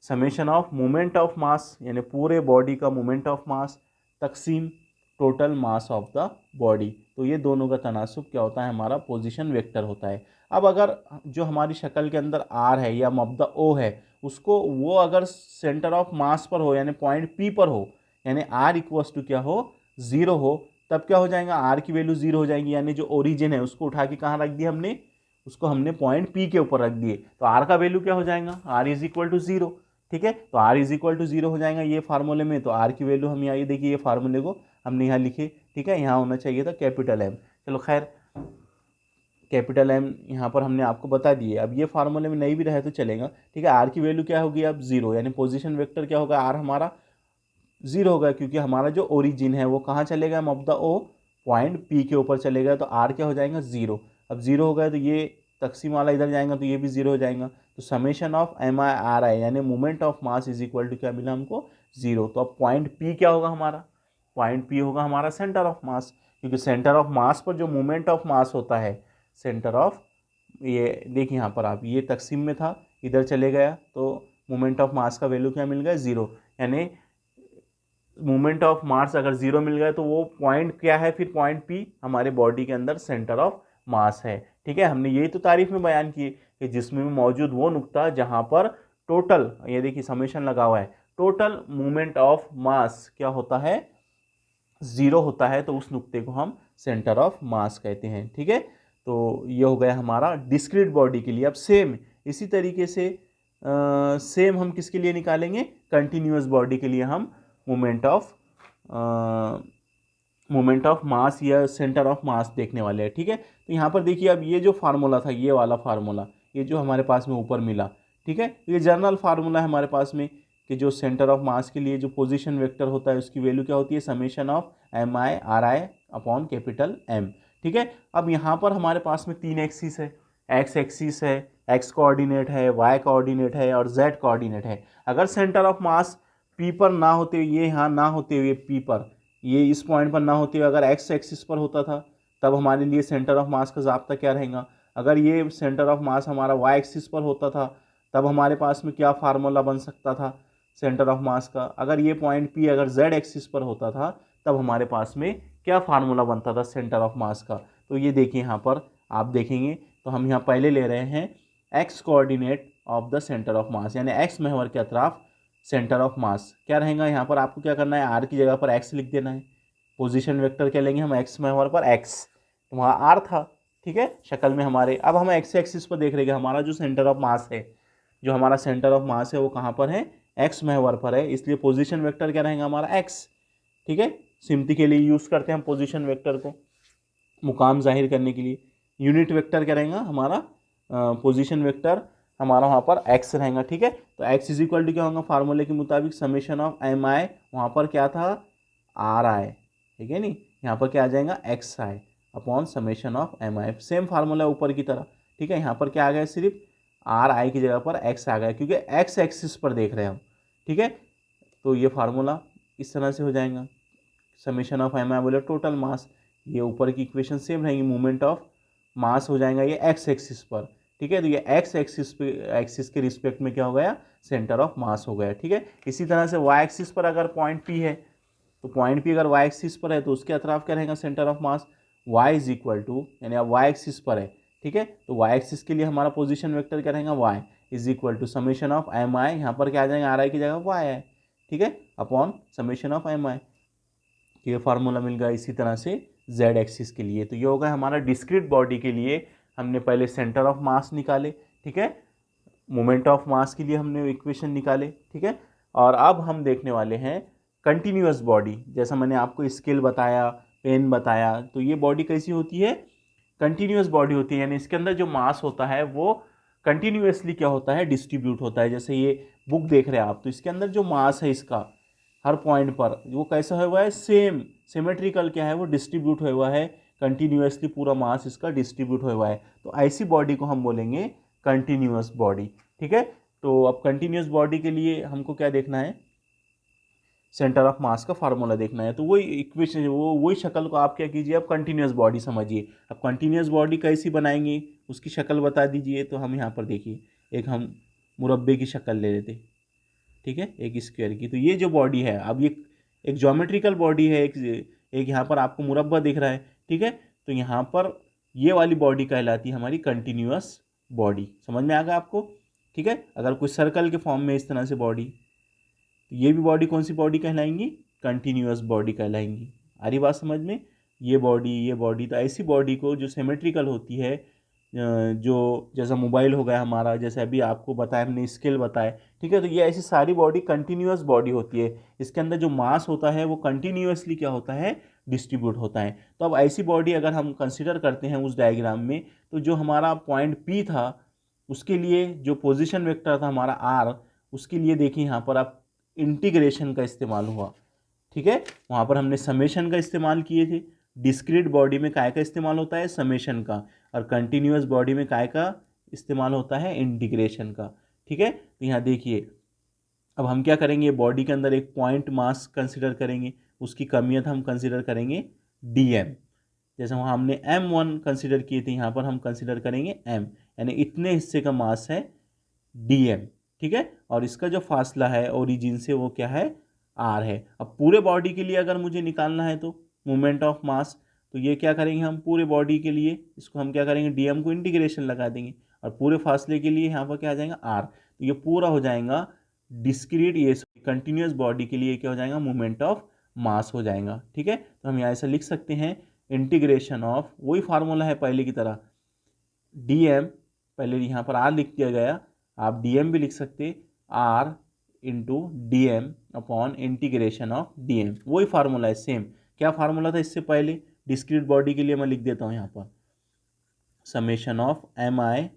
समेशन ऑफ मोमेंट ऑफ मास, यानी पूरे बॉडी का मोमेंट ऑफ मास तकसीम total mass of the body. तो ये दोनों का तनासुब क्या होता है, हमारा पोजीशन वेक्टर होता है। अब अगर जो हमारी शक्ल के अंदर r है या मब्दा o है, उसको वो अगर सेंटर ऑफ मास पर हो, यानी पॉइंट P पर हो, यानी r इक्वल्स टू क्या हो, 0 हो, तब क्या हो जाएगा, r की वैल्यू 0 हो जाएगी, यानी जो ओरिजिन है उसको उठा के कहाँ रख दिया हमने, उसको हमने पॉइंट P के ऊपर रख दिए, तो r का वैल्यू क्या हो जाएगा, r इज इक्वल टू 0, ठीक है। तो r इज इक्वल टू 0 हो जाएगा ये फार्मूले में। तो r की वैल्यू हम यहाँ, ये देखिए ये फार्मूले को हमने यहाँ लिखे, ठीक है। यहाँ होना चाहिए था कैपिटल एम, चलो खैर कैपिटल एम यहाँ पर हमने आपको बता दिए। अब ये फार्मूले में नहीं भी रहे तो चलेगा, ठीक है। r की वैल्यू क्या होगी अब, 0, यानी पोजीशन वेक्टर क्या होगा, r हमारा 0 होगा, क्योंकि हमारा जो ओरिजिन है वो कहाँ चलेगा, मब्दा ओ पॉइंट P के ऊपर चलेगा, तो r क्या हो जाएगा, 0। अब 0 हो गया तो ये तकसीम वाला इधर जाएगा तो ये भी 0 हो जाएगा। तो summation of M I R i यानी moment of mass is equal to क्या मिला हमको, 0। तो अब पॉइंट P क्या होगा हमारा, पॉइंट P होगा हमारा सेंटर ऑफ मास, क्योंकि सेंटर ऑफ मास पर जो मोमेंट ऑफ मास होता है, सेंटर ऑफ, ये देखिए यहाँ पर आप, ये तकसीम में था इधर चले गया तो मोमेंट ऑफ मास का वैल्यू क्या मिल गया, 0। यानी मोमेंट ऑफ मास अगर 0 मिल गया तो वो पॉइंट क्या है, फिर पॉइंट P हमारे बॉडी के अंदर सेंटर ऑफ मास है, ठीक है। हमने यही तो तारीफ में बयान की कि जिसमें मौजूद वो नुक्ता जहाँ पर टोटल, ये देखिए समेशन लगा हुआ है, टोटल मोमेंट ऑफ मास क्या होता है, 0 होता है, तो उस नुक्ते को हम सेंटर ऑफ मास कहते हैं, ठीक है। तो ये हो गया हमारा डिस्क्रीट बॉडी के लिए। अब सेम इसी तरीके से सेम हम किसके लिए निकालेंगे, कंटिन्यूअस बॉडी के लिए हम मोमेंट ऑफ मास या सेंटर ऑफ मास देखने वाले हैं, ठीक है। तो यहाँ पर देखिए अब ये जो फार्मूला था, ये वाला फार्मूला, ये जो हमारे पास में ऊपर मिला, ठीक है, ये जनरल फार्मूला है हमारे पास में कि जो सेंटर ऑफ मास के लिए जो पोजीशन वेक्टर होता है उसकी वैल्यू क्या होती है, summation of M I R I upon capital M, ठीक है। अब यहाँ पर हमारे पास में 3 एक्सिस है, एक्स एक्सिस है, एक्स कोऑर्डिनेट है, वाई कोऑर्डिनेट है और जेड कोऑर्डिनेट है। अगर सेंटर ऑफ मास P पर ना होते हुए, ये यहाँ ना होते हुए P पर, ये इस पॉइंट पर ना होते हुए अगर एक्स एक्सिस पर होता था, तब हमारे लिए सेंटर ऑफ मास का ज़ाब्ता क्या रहेगा। अगर ये सेंटर ऑफ मास हमारा वाई एक्सिस पर होता था, तब हमारे पास में क्या फार्मूला बन सकता था सेंटर ऑफ मास का। अगर ये पॉइंट P अगर जेड एक्सिस पर होता था, तब हमारे पास में क्या फार्मूला बनता था सेंटर ऑफ मास का। तो ये देखिए यहाँ पर आप देखेंगे तो हम यहाँ पहले ले रहे हैं x coordinate of the centre of मास, यानी एक्स महवर के अतराफ सेंटर ऑफ मास क्या रहेगा। यहाँ पर आपको क्या करना है, आर की जगह पर एक्स लिख देना है, पोजीशन वेक्टर क्या लेंगे हम, एक्स महवर पर एक्स, तो वहाँ आर था, ठीक है, शक्ल में हमारे। अब हम एक्स एक्सिस पर देख रहे हैं हमारा जो सेंटर ऑफ मास है, जो हमारा सेंटर ऑफ मास है वो कहाँ पर है, एक्स महवर पर है, इसलिए पोजीशन वेक्टर क्या रहेगा हमारा एक्स, ठीक है। सिमती के लिए यूज़ करते हैं हम पोजीशन वेक्टर को मुकाम जाहिर करने के लिए। यूनिट वेक्टर क्या रहेगा हमारा, पोजीशन वेक्टर हमारा वहाँ पर एक्स रहेगा, ठीक है। तो एक्स इज इक्वल टू क्या होगा, फार्मूले के मुताबिक समेशन ऑफ एम आई, वहाँ पर क्या था आर आई, ठीक है नी, यहाँ पर क्या आ जाएगा X I upon summation of M I, same formula ऊपर की तरह, ठीक है। यहाँ पर क्या आ गया, सिर्फ आर आई की जगह पर एक्स आ गया क्योंकि एक्स एक्सिस पर देख रहे हैं हम, ठीक है। तो ये फार्मूला इस तरह से हो जाएगा, समेशन ऑफ एम आई बोले टोटल मास, ये ऊपर की इक्वेशन सेम रहेगी, मूवमेंट ऑफ मास हो जाएगा ये एक्स एक्सिस पर, ठीक है। तो ये एक्स एक्सिस पे, एक्सिस के रिस्पेक्ट में क्या हो गया, सेंटर ऑफ मास हो गया, ठीक है। इसी तरह से वाई एक्सिस पर अगर पॉइंट पी है, तो पॉइंट पी अगर वाई एक्सिस पर है तो उसके अतराफ क्या रहेगा, centre of mass, Y is equal to, यानी अब वाई एक्सिस पर है, ठीक है। तो वाई एक्सिस के लिए हमारा पोजीशन वेक्टर क्या रहेगा, y is equal to summation of M i, यहाँ पर क्या आ जाएगा आर आई की जगह वाई है, ठीक है, upon summation of M i, ये फार्मूला मिल गया। इसी तरह से जेड एक्सिस के लिए, तो ये होगा हमारा डिस्क्रीट बॉडी के लिए हमने पहले सेंटर ऑफ मास निकाले, ठीक है, मोमेंट ऑफ मास के लिए हमने इक्वेशन निकाले, ठीक है। और अब हम देखने वाले हैं कंटिन्यूअस बॉडी, जैसा मैंने आपको स्केल बताया, पेन बताया, तो ये बॉडी कैसी होती है, कंटिन्यूअस बॉडी होती है, यानी इसके अंदर जो मास होता है वो कंटिन्यूअसली क्या होता है, डिस्ट्रीब्यूट होता है। जैसे ये बुक देख रहे हैं आप, तो इसके अंदर जो मास है इसका हर पॉइंट पर वो कैसा हुआ है, सेम सिमेट्रिकल क्या है, वो डिस्ट्रीब्यूट हुआ है, कंटिन्यूअसली पूरा मास इसका डिस्ट्रीब्यूट हुआ है। तो ऐसी बॉडी को हम बोलेंगे कंटिन्यूअस बॉडी, ठीक है। तो अब कंटिन्यूअस बॉडी के लिए हमको क्या देखना है, सेंटर ऑफ मास का फार्मूला देखना है। तो वही इक्वेशन, वही शक्ल को आप क्या कीजिए, अब कंटिन्यूअस बॉडी समझिए। अब कंटिन्यूअस बॉडी कैसी बनाएंगे, उसकी शक्ल बता दीजिए। तो हम यहाँ पर देखिए, एक हम मुरब्बे की शक्ल ले लेते, ठीक है, एक स्क्वायर की। तो ये जो बॉडी है, अब ये एक ज्योमेट्रिकल बॉडी है, एक यहाँ पर आपको मुरब्बा दिख रहा है, ठीक है। तो यहाँ पर ये वाली बॉडी कहलाती है हमारी कंटिन्यूअस बॉडी, समझ में आ गया आपको, ठीक है। अगर कोई सर्कल के फॉर्म में इस तरह से बॉडी, तो ये भी बॉडी कौन सी बॉडी कहलाएंगी, कंटिन्यूअस बॉडी कहलाएंगी। आ रही बात समझ में, ये बॉडी, तो ऐसी बॉडी को जो सिमेट्रिकल होती है, जो जैसा मोबाइल हो गया हमारा, जैसे अभी आपको बताया हमने स्केल बताया, ठीक है। तो ये ऐसी सारी बॉडी कंटिन्यूअस बॉडी होती है, इसके अंदर जो मास होता है वो कंटिन्यूअसली क्या होता है, डिस्ट्रीब्यूट होता है। तो अब ऐसी बॉडी अगर हम कंसिडर करते हैं उस डायग्राम में, तो जो हमारा पॉइंट पी था उसके लिए जो पोजिशन वेक्टर था हमारा आर, उसके लिए देखिए यहाँ पर आप इंटीग्रेशन का इस्तेमाल हुआ, ठीक है। वहाँ पर हमने समेशन का इस्तेमाल किए थे। डिस्क्रीट बॉडी में काय का इस्तेमाल होता है, समेशन का, और कंटिन्यूअस बॉडी में काय का इस्तेमाल होता है, इंटीग्रेशन का, ठीक है। तो यहाँ देखिए, अब हम क्या करेंगे, बॉडी के अंदर एक पॉइंट मास कंसिडर करेंगे, उसकी कमियत हम कंसिडर करेंगे dm, जैसे वहाँ हमने m1 कंसिडर किए थे, यहाँ पर हम कंसिडर करेंगे m, यानी इतने हिस्से का मास है dm, ठीक है। और इसका जो फासला है ओरिजिन से वो क्या है, r है। अब पूरे बॉडी के लिए अगर मुझे निकालना है तो मोमेंट ऑफ मास, तो ये क्या करेंगे हम पूरे बॉडी के लिए, इसको हम क्या करेंगे, dm को इंटीग्रेशन लगा देंगे, और पूरे फासले के लिए यहाँ पर क्या आ जाएगा r, तो ये पूरा हो जाएगा डिस्क्रीट, ये कंटिन्यूअस बॉडी के लिए क्या हो जाएगा, मोमेंट ऑफ मास हो जाएगा, ठीक है। तो हम यहाँ ऐसा लिख सकते हैं, इंटीग्रेशन ऑफ, वही फार्मूला है पहले की तरह, dm, पहले यहाँ पर r लिख दिया गया, आप dm भी लिख सकते, r into D M upon integration of dm, वही फार्मूला है सेम। क्या फार्मूला था इससे पहले, डिस्क्रीट बॉडी के लिए मैं लिख देता हूँ यहाँ पर, summation of M I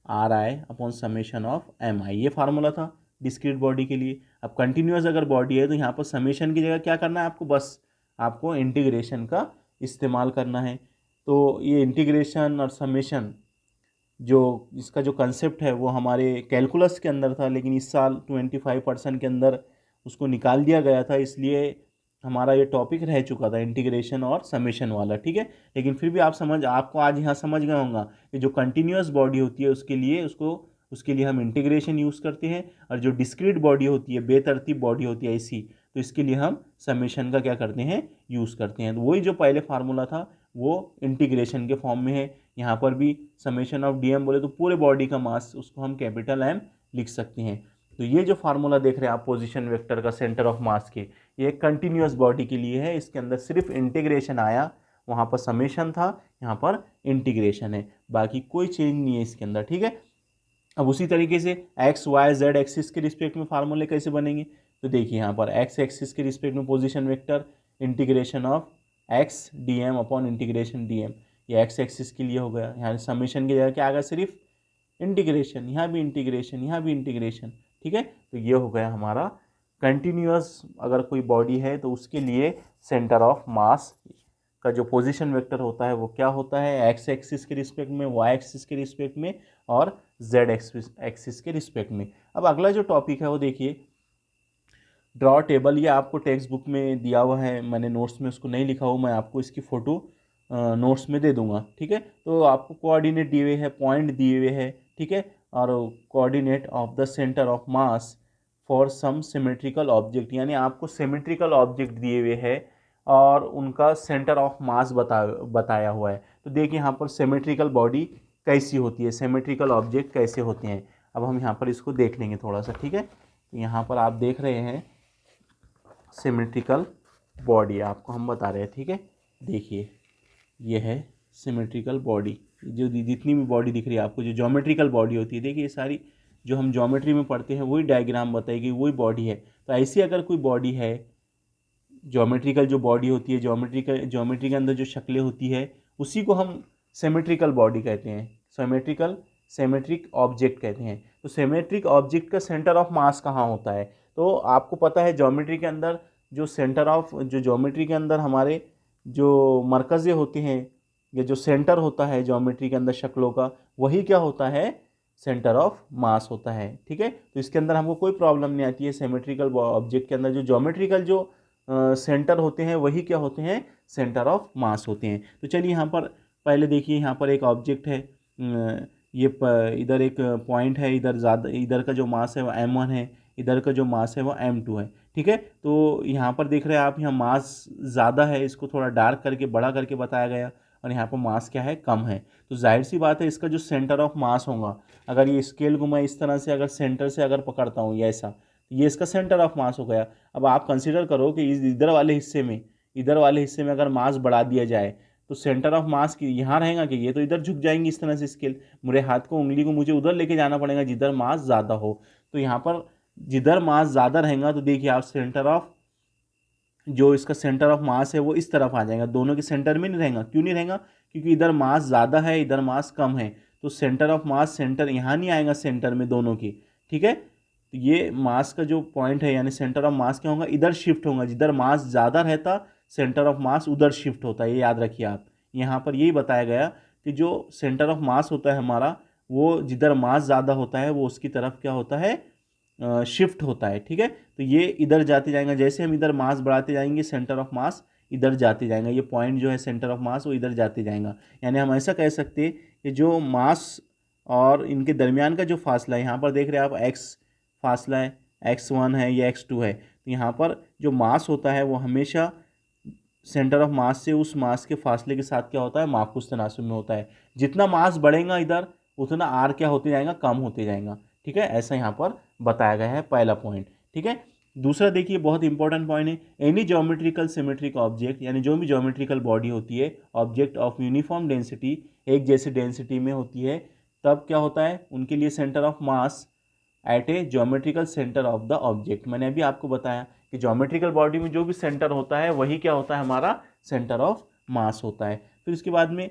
R I upon summation of M i, ये फार्मूला था डिस्क्रीट बॉडी के लिए। अब कंटिन्यूअस अगर बॉडी है तो यहाँ पर समेशन की जगह क्या करना है आपको, बस आपको इंटीग्रेशन का इस्तेमाल करना है। तो ये इंटीग्रेशन और समेशन, जो इसका जो कंसेप्ट है वो हमारे कैलकुलस के अंदर था, लेकिन इस साल 25% के अंदर उसको निकाल दिया गया था, इसलिए हमारा ये टॉपिक रह चुका था इंटीग्रेशन और समेशन वाला, ठीक है। लेकिन फिर भी आपको आज यहाँ समझ गया होगा कि जो कंटिन्यूअस बॉडी होती है उसके लिए हम इंटीग्रेशन यूज़ करते हैं, और जो डिस्क्रीट बॉडी होती है, बेतरतीब बॉडी होती है ऐसी, तो इसके लिए हम समेशन का क्या करते हैं, यूज़ करते हैं। तो वही जो पहले फार्मूला था वो इंटीग्रेशन के फॉर्म में है। यहाँ पर भी समेशन ऑफ dm बोले तो पूरे बॉडी का मास, उसको हम कैपिटल M लिख सकते हैं। तो ये जो फार्मूला देख रहे हैं आप पोजीशन वेक्टर का सेंटर ऑफ मास के, ये कंटिन्यूअस बॉडी के लिए है, इसके अंदर सिर्फ इंटीग्रेशन आया, वहाँ पर समेशन था, यहाँ पर इंटीग्रेशन है, बाकी कोई चेंज नहीं है इसके अंदर, ठीक है। अब उसी तरीके से एक्स वाई जेड एक्सिस के रिस्पेक्ट में फार्मूले कैसे बनेंगे, तो देखिए यहाँ पर एक्स एक्सिस के रिस्पेक्ट में position vector integration of X D M upon integration D M, ये एक्स एक्सिस के लिए हो गया। यहाँ समेशन की जगह क्या आ गया, सिर्फ इंटीग्रेशन, यहाँ भी इंटीग्रेशन, यहाँ भी इंटीग्रेशन, ठीक है। तो ये हो गया हमारा कंटिन्यूअस अगर कोई बॉडी है तो उसके लिए सेंटर ऑफ मास का जो पोजीशन वेक्टर होता है वो क्या होता है, एक्स एक्सिस के रिस्पेक्ट में, वाई एक्सिस के रिस्पेक्ट में और जेड एक्सिस के रिस्पेक्ट में। अब अगला जो टॉपिक है वो देखिए ड्रॉ टेबल। ये आपको टेक्स्ट बुक में दिया हुआ है, मैंने नोट्स में उसको नहीं लिखा हुआ, मैं आपको इसकी फ़ोटो नोट्स में दे दूंगा, ठीक है। तो आपको कोऑर्डिनेट दिए हुए हैं, पॉइंट दिए हुए हैं, ठीक है, और coordinate of the centre of mass for some symmetrical object, यानी आपको सिमेट्रिकल ऑब्जेक्ट दिए हुए हैं और उनका सेंटर ऑफ मास बताया हुआ है। तो देखिए यहाँ पर सिमेट्रिकल बॉडी कैसी होती है, सिमेट्रिकल ऑब्जेक्ट कैसे होते हैं। अब हम यहाँ पर इसको देख लेंगे थोड़ा सा, ठीक है। यहाँ पर आप देख रहे हैं सिमेट्रिकल बॉडी आपको हम बता रहे हैं, ठीक है। देखिए ये है सिमेट्रिकल बॉडी, जो जितनी भी बॉडी दिख रही है आपको, जो ज्योमेट्रिकल बॉडी होती है, देखिए ये सारी जो हम ज्योमेट्री में पढ़ते हैं वही डायग्राम बताएगी, वही बॉडी है। तो ऐसी अगर कोई बॉडी है, ज्योमेट्रिकल जो बॉडी होती है, ज्योमेट्री के अंदर जो शक्लें होती है, उसी को हम सिमेट्रिकल बॉडी कहते हैं, सिमेट्रिक ऑब्जेक्ट कहते हैं। तो सिमेट्रिक ऑब्जेक्ट का सेंटर ऑफ मास कहाँ होता है, तो आपको पता है ज्योमेट्री के अंदर जो ज्योमेट्री के अंदर हमारे जो मरकज़े होते हैं या जो सेंटर होता है ज्योमेट्री के अंदर शक्लों का, वही क्या होता है, सेंटर ऑफ मास होता है, ठीक है। तो इसके अंदर हमको कोई प्रॉब्लम नहीं आती है। सिमेट्रिकल ऑब्जेक्ट के अंदर जो ज्योमेट्रिकल जो सेंटर होते हैं वही क्या होते हैं, सेंटर ऑफ मास होते हैं। तो चलिए यहाँ पर पहले देखिए, यहाँ पर एक ऑब्जेक्ट है, ये इधर एक पॉइंट है, इधर का जो मास है वो m1 है, इधर का जो मास है वो m2 है, ठीक है। तो यहाँ पर देख रहे हैं आप, यहाँ मास ज़्यादा है, इसको थोड़ा डार्क करके बड़ा करके बताया गया, और यहाँ पर मास क्या है, कम है। तो जाहिर सी बात है इसका जो सेंटर ऑफ मास होगा, अगर ये स्केल को मैं इस तरह से अगर सेंटर से अगर पकड़ता हूँ या ऐसा, ये इसका सेंटर ऑफ मास हो गया। अब आप कंसिडर करो कि इधर वाले हिस्से में अगर मास बढ़ा दिया जाए तो सेंटर ऑफ मास की यहाँ रहेगा कि ये तो इधर झुक जाएंगी इस तरह से स्केल, मेरे हाथ को उंगली को मुझे उधर लेके जाना पड़ेगा जिधर मास ज़्यादा हो। तो यहाँ पर जिधर मास ज़्यादा रहेगा तो देखिए आप सेंटर ऑफ जो इसका सेंटर ऑफ मास है वो इस तरफ आ जाएगा, दोनों के सेंटर में नहीं रहेगा। क्यों नहीं रहेगा, क्योंकि इधर मास ज़्यादा है, इधर मास कम है, तो सेंटर ऑफ मास सेंटर यहाँ नहीं आएगा सेंटर में दोनों की, ठीक है। तो ये मास का जो पॉइंट है यानी सेंटर ऑफ मास क्या होगा, इधर शिफ्ट होगा, जिधर मास ज़्यादा रहता सेंटर ऑफ मास उधर शिफ्ट होता है, ये याद रखिए आप। यहाँ पर यही बताया गया कि जो सेंटर ऑफ मास होता है हमारा, वो जिधर मास ज़्यादा होता है वो उसकी तरफ क्या होता है, शिफ्ट होता है, ठीक है। तो ये इधर जाते जाएंगे, जैसे हम इधर मास बढ़ाते जाएंगे सेंटर ऑफ मास इधर जाते जाएंगे, ये पॉइंट जो है सेंटर ऑफ मास वो इधर जाते जाएगा। यानी हम ऐसा कह सकते हैं कि जो मास और इनके दरमियान का जो फासला है, यहाँ पर देख रहे हैं आप एक्स फासला है, x1 है, ये x2 है। तो यहाँ पर जो मास होता है वो हमेशा सेंटर ऑफ मास से उस मास के फासले के साथ क्या होता है, माकूस तनासुब में होता है। जितना मास बढ़ेगा इधर उतना आर क्या होते जाएगा, कम होते जाएगा, ठीक है। ऐसा यहाँ पर बताया गया है, पहला पॉइंट, ठीक है। दूसरा देखिए बहुत इंपॉर्टेंट पॉइंट है, एनी ज्योमेट्रिकल सिमेट्रिक ऑब्जेक्ट, यानी जो भी ज्योमेट्रिकल बॉडी होती है, ऑब्जेक्ट ऑफ यूनिफॉर्म डेंसिटी, एक जैसे डेंसिटी में होती है, तब क्या होता है उनके लिए centre of mass at A geometrical centre of the object. मैंने अभी आपको बताया कि ज्योमेट्रिकल बॉडी में जो भी सेंटर होता है वही क्या होता है, हमारा सेंटर ऑफ मास होता है। फिर उसके बाद में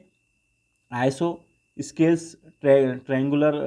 आइसो स्केल्स ट्रैंगुलर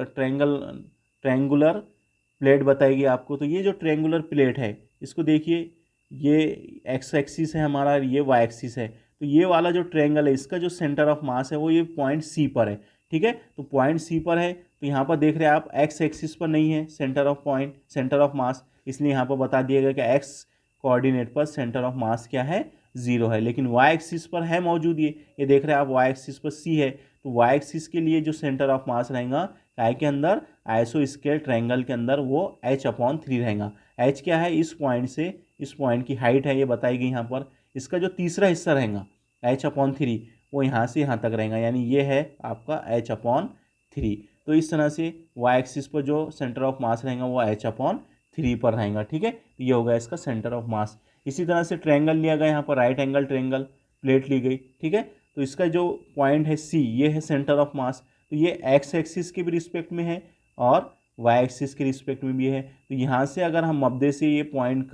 प्लेट बताएगी आपको। तो ये जो ट्रैंगुलर प्लेट है इसको देखिए, ये एक्स एक्सिस है हमारा, ये वाई एक्सिस है। तो ये वाला जो ट्रैंगल है इसका जो सेंटर ऑफ मास है वो ये पॉइंट सी पर है, ठीक है। तो पॉइंट सी पर है, तो यहाँ पर देख रहे हैं आप एक्स एक्सिस पर नहीं है सेंटर ऑफ मास, इसलिए यहाँ पर बता दिया गया कि एक्स कोऑर्डिनेट पर सेंटर ऑफ मास क्या है, 0 है। लेकिन वाई एक्सिस पर है मौजूद, ये देख रहे हैं आप वाई एक्सिस पर सी है। तो वाई एक्सिस के लिए जो सेंटर ऑफ मास रहेगा काय के अंदर, आइसो स्केल ट्रायंगल के अंदर, वो h/3 रहेगा। h क्या है, इस पॉइंट से इस पॉइंट की हाइट है, ये बताई गई यहाँ पर। इसका जो तीसरा हिस्सा रहेगा h/3 वो यहाँ से यहाँ तक रहेगा, यानी ये है आपका h/3। तो इस तरह से वाई एक्सिस पर जो सेंटर ऑफ मास रहेगा वो h/3 पर रहेगा, ठीक है। तो ये होगा इसका सेंटर ऑफ मास। इसी तरह से ट्रायंगल लिया गया, यहाँ पर राइट एंगल ट्रायंगल प्लेट ली गई, ठीक है। तो इसका जो पॉइंट है सी, ये है सेंटर ऑफ मास। तो ये एक्स एक्सिस के भी रिस्पेक्ट में है और वाई एक्सिस के रिस्पेक्ट में भी है। तो यहाँ से अगर हम मध्य से ये पॉइंट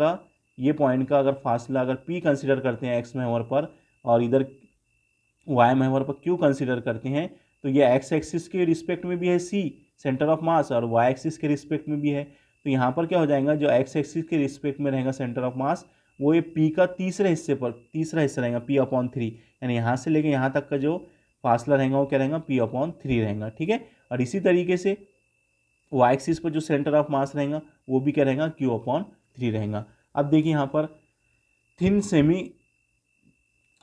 का अगर फासला अगर पी कंसिडर करते हैं एक्स महवर पर, और इधर वाई महवर पर क्यों कंसिडर करते हैं, तो ये एक्स एक्सिस के रिस्पेक्ट में भी है सी सेंटर ऑफ मास, और वाई एक्सिस के रिस्पेक्ट में भी है। तो यहाँ पर क्या हो जाएगा, जो एक्स एक्सिस के रिस्पेक्ट में रहेगा सेंटर ऑफ मास, वो ये पी का तीसरा हिस्सा रहेगा पी अपॉन थ्री, यानी यहाँ से लेके यहाँ तक का जो फासला रहेगा वो क्या रहेगा, पी अपॉन थ्री रहेगा। ठीक है, और इसी तरीके से वाई एक्सिस पर जो सेंटर ऑफ मास रहेगा वो भी क्या रहेगा, क्यू अपॉन थ्री रहेगा। अब देखिए यहाँ पर थिन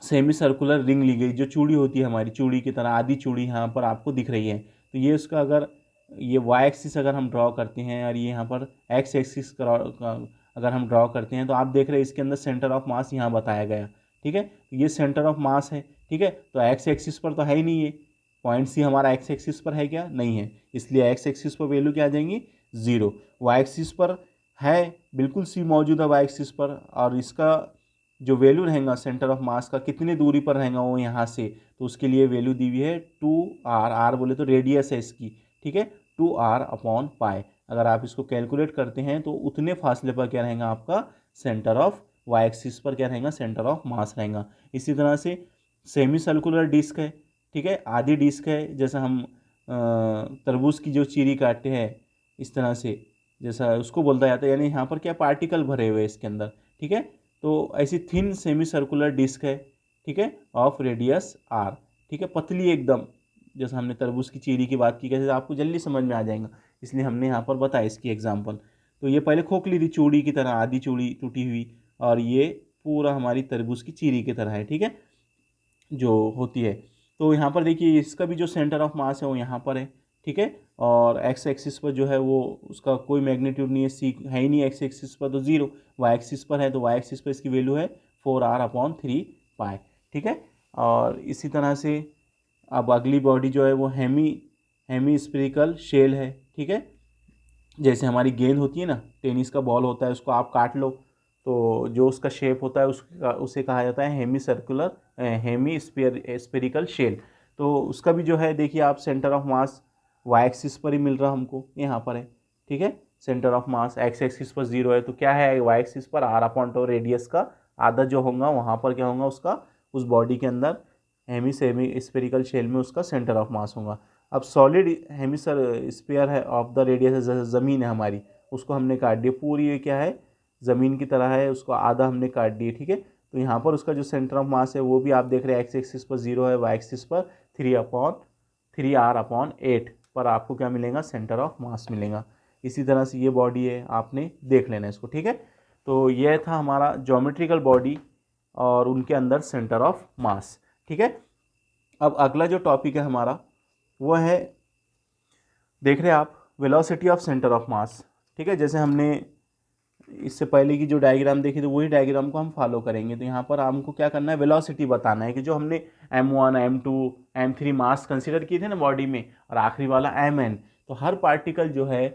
सेमी सर्कुलर रिंग ली गई, जो चूड़ी होती है हमारी, चूड़ी की तरह आधी चूड़ी यहाँ पर आपको दिख रही है। तो ये उसका अगर ये वाई एक्सिस अगर हम ड्रॉ करते हैं और ये यहाँ पर एक्स एक्सिस अगर हम ड्रॉ करते हैं, तो आप देख रहे हैं इसके अंदर सेंटर ऑफ मास यहाँ बताया गया। ठीक है, तो ये सेंटर ऑफ मास है। ठीक है, तो एक्स एक्सिस पर तो है ही नहीं, ये पॉइंट सी हमारा एक्स एक्सिस पर है क्या, नहीं है, इसलिए एक्स एक्सिस पर वैल्यू क्या आ जाएंगी, जीरो। वाई एक्सिस पर है, बिल्कुल सी मौजूद है वाई एक्सिस पर, और इसका जो वैल्यू रहेगा सेंटर ऑफ मास का कितनी दूरी पर रहेगा वो यहाँ से, तो उसके लिए वैल्यू दी हुई है 2r, आर बोले तो रेडियस है इसकी। ठीक है, 2r अपॉन पाई, अगर आप इसको कैलकुलेट करते हैं तो उतने फासले पर क्या रहेगा आपका सेंटर ऑफ वाई एक्सिस पर क्या रहेगा, सेंटर ऑफ मास रहेगा। इसी तरह से सेमी सर्कुलर डिस्क है। ठीक है, आधी डिस्क है, जैसा हम तरबूज की जो चीरी काटते हैं इस तरह से, जैसा उसको बोलता जाता है, यानी यहाँ पर क्या पार्टिकल भरे हुए हैं इसके अंदर। ठीक है, तो ऐसी थिन सेमी सर्कुलर डिस्क है। ठीक है, ऑफ रेडियस आर। ठीक है, पतली एकदम, जैसे हमने तरबूज की चीरी की बात की, कैसे आपको जल्दी समझ में आ जाएगा, इसलिए हमने यहाँ पर बताया इसकी एग्जांपल। तो ये पहले खोखली थी चूड़ी की तरह, आधी चूड़ी टूटी हुई, और ये पूरा हमारी तरबूज की चीरी की तरह है। ठीक है, जो होती है। तो यहाँ पर देखिए इसका भी जो सेंटर ऑफ मास है वो यहाँ पर है। ठीक है, और एक्स एक्सिस पर जो है वो उसका कोई मैग्नीट्यूड नहीं है, सी है ही नहीं एक्स एक्सिस पर, तो जीरो। वाई एक्सिस पर है, तो वाई एक्सिस पर इसकी वैल्यू है 4r अपॉन 3 पाई। ठीक है, और इसी तरह से अब अगली बॉडी जो है वो हेमी स्फेरिकल शेल है। ठीक है, जैसे हमारी गेंद होती है ना, टेनिस का बॉल होता है, उसको आप काट लो तो जो उसका शेप होता है उसे कहा जाता है हेमी स्फेरिकल शेल। तो उसका भी जो है देखिए आप, centre of mass Y axis पर ही मिल रहा हमको, यहाँ पर है। ठीक है, centre of mass x axis पर जीरो है, तो क्या है वाई एक्सिस पर आर अपॉन टू रेडियस का आधा जो होगा वहाँ पर क्या होगा उसका, उस बॉडी के अंदर हेमी सेमी स्फेरिकल शेल में उसका सेंटर ऑफ मास होगा। अब सॉलिड हेमिसर स्फीयर है ऑफ द रेडियस है, जैसे ज़मीन है हमारी, उसको हमने काट दिया पूरी, ये क्या है ज़मीन की तरह है, उसको आधा हमने काट दिया। ठीक है, तो यहाँ पर उसका जो सेंटर ऑफ मास है वो भी आप देख रहे हैं एक्स एक्सिस पर जीरो है, वाई एक्सिस पर 3r/8 पर आपको क्या मिलेगा, सेंटर ऑफ मास मिलेगा। इसी तरह से ये बॉडी है, आपने देख लेना इसको। ठीक है, तो यह था हमारा ज्योमेट्रिकल बॉडी और उनके अंदर सेंटर ऑफ मास। ठीक है, अब अगला जो टॉपिक है हमारा वो है, देख रहे हैं आप, वेलोसिटी ऑफ सेंटर ऑफ मास। ठीक है, जैसे हमने इससे पहले की जो डायग्राम देखी तो वही डायग्राम को हम फॉलो करेंगे। तो यहाँ पर हमको क्या करना है, वेलोसिटी बताना है कि जो हमने m1 m2 m3 मास कंसीडर किए थे ना बॉडी में, और आखिरी वाला mn, तो हर पार्टिकल जो है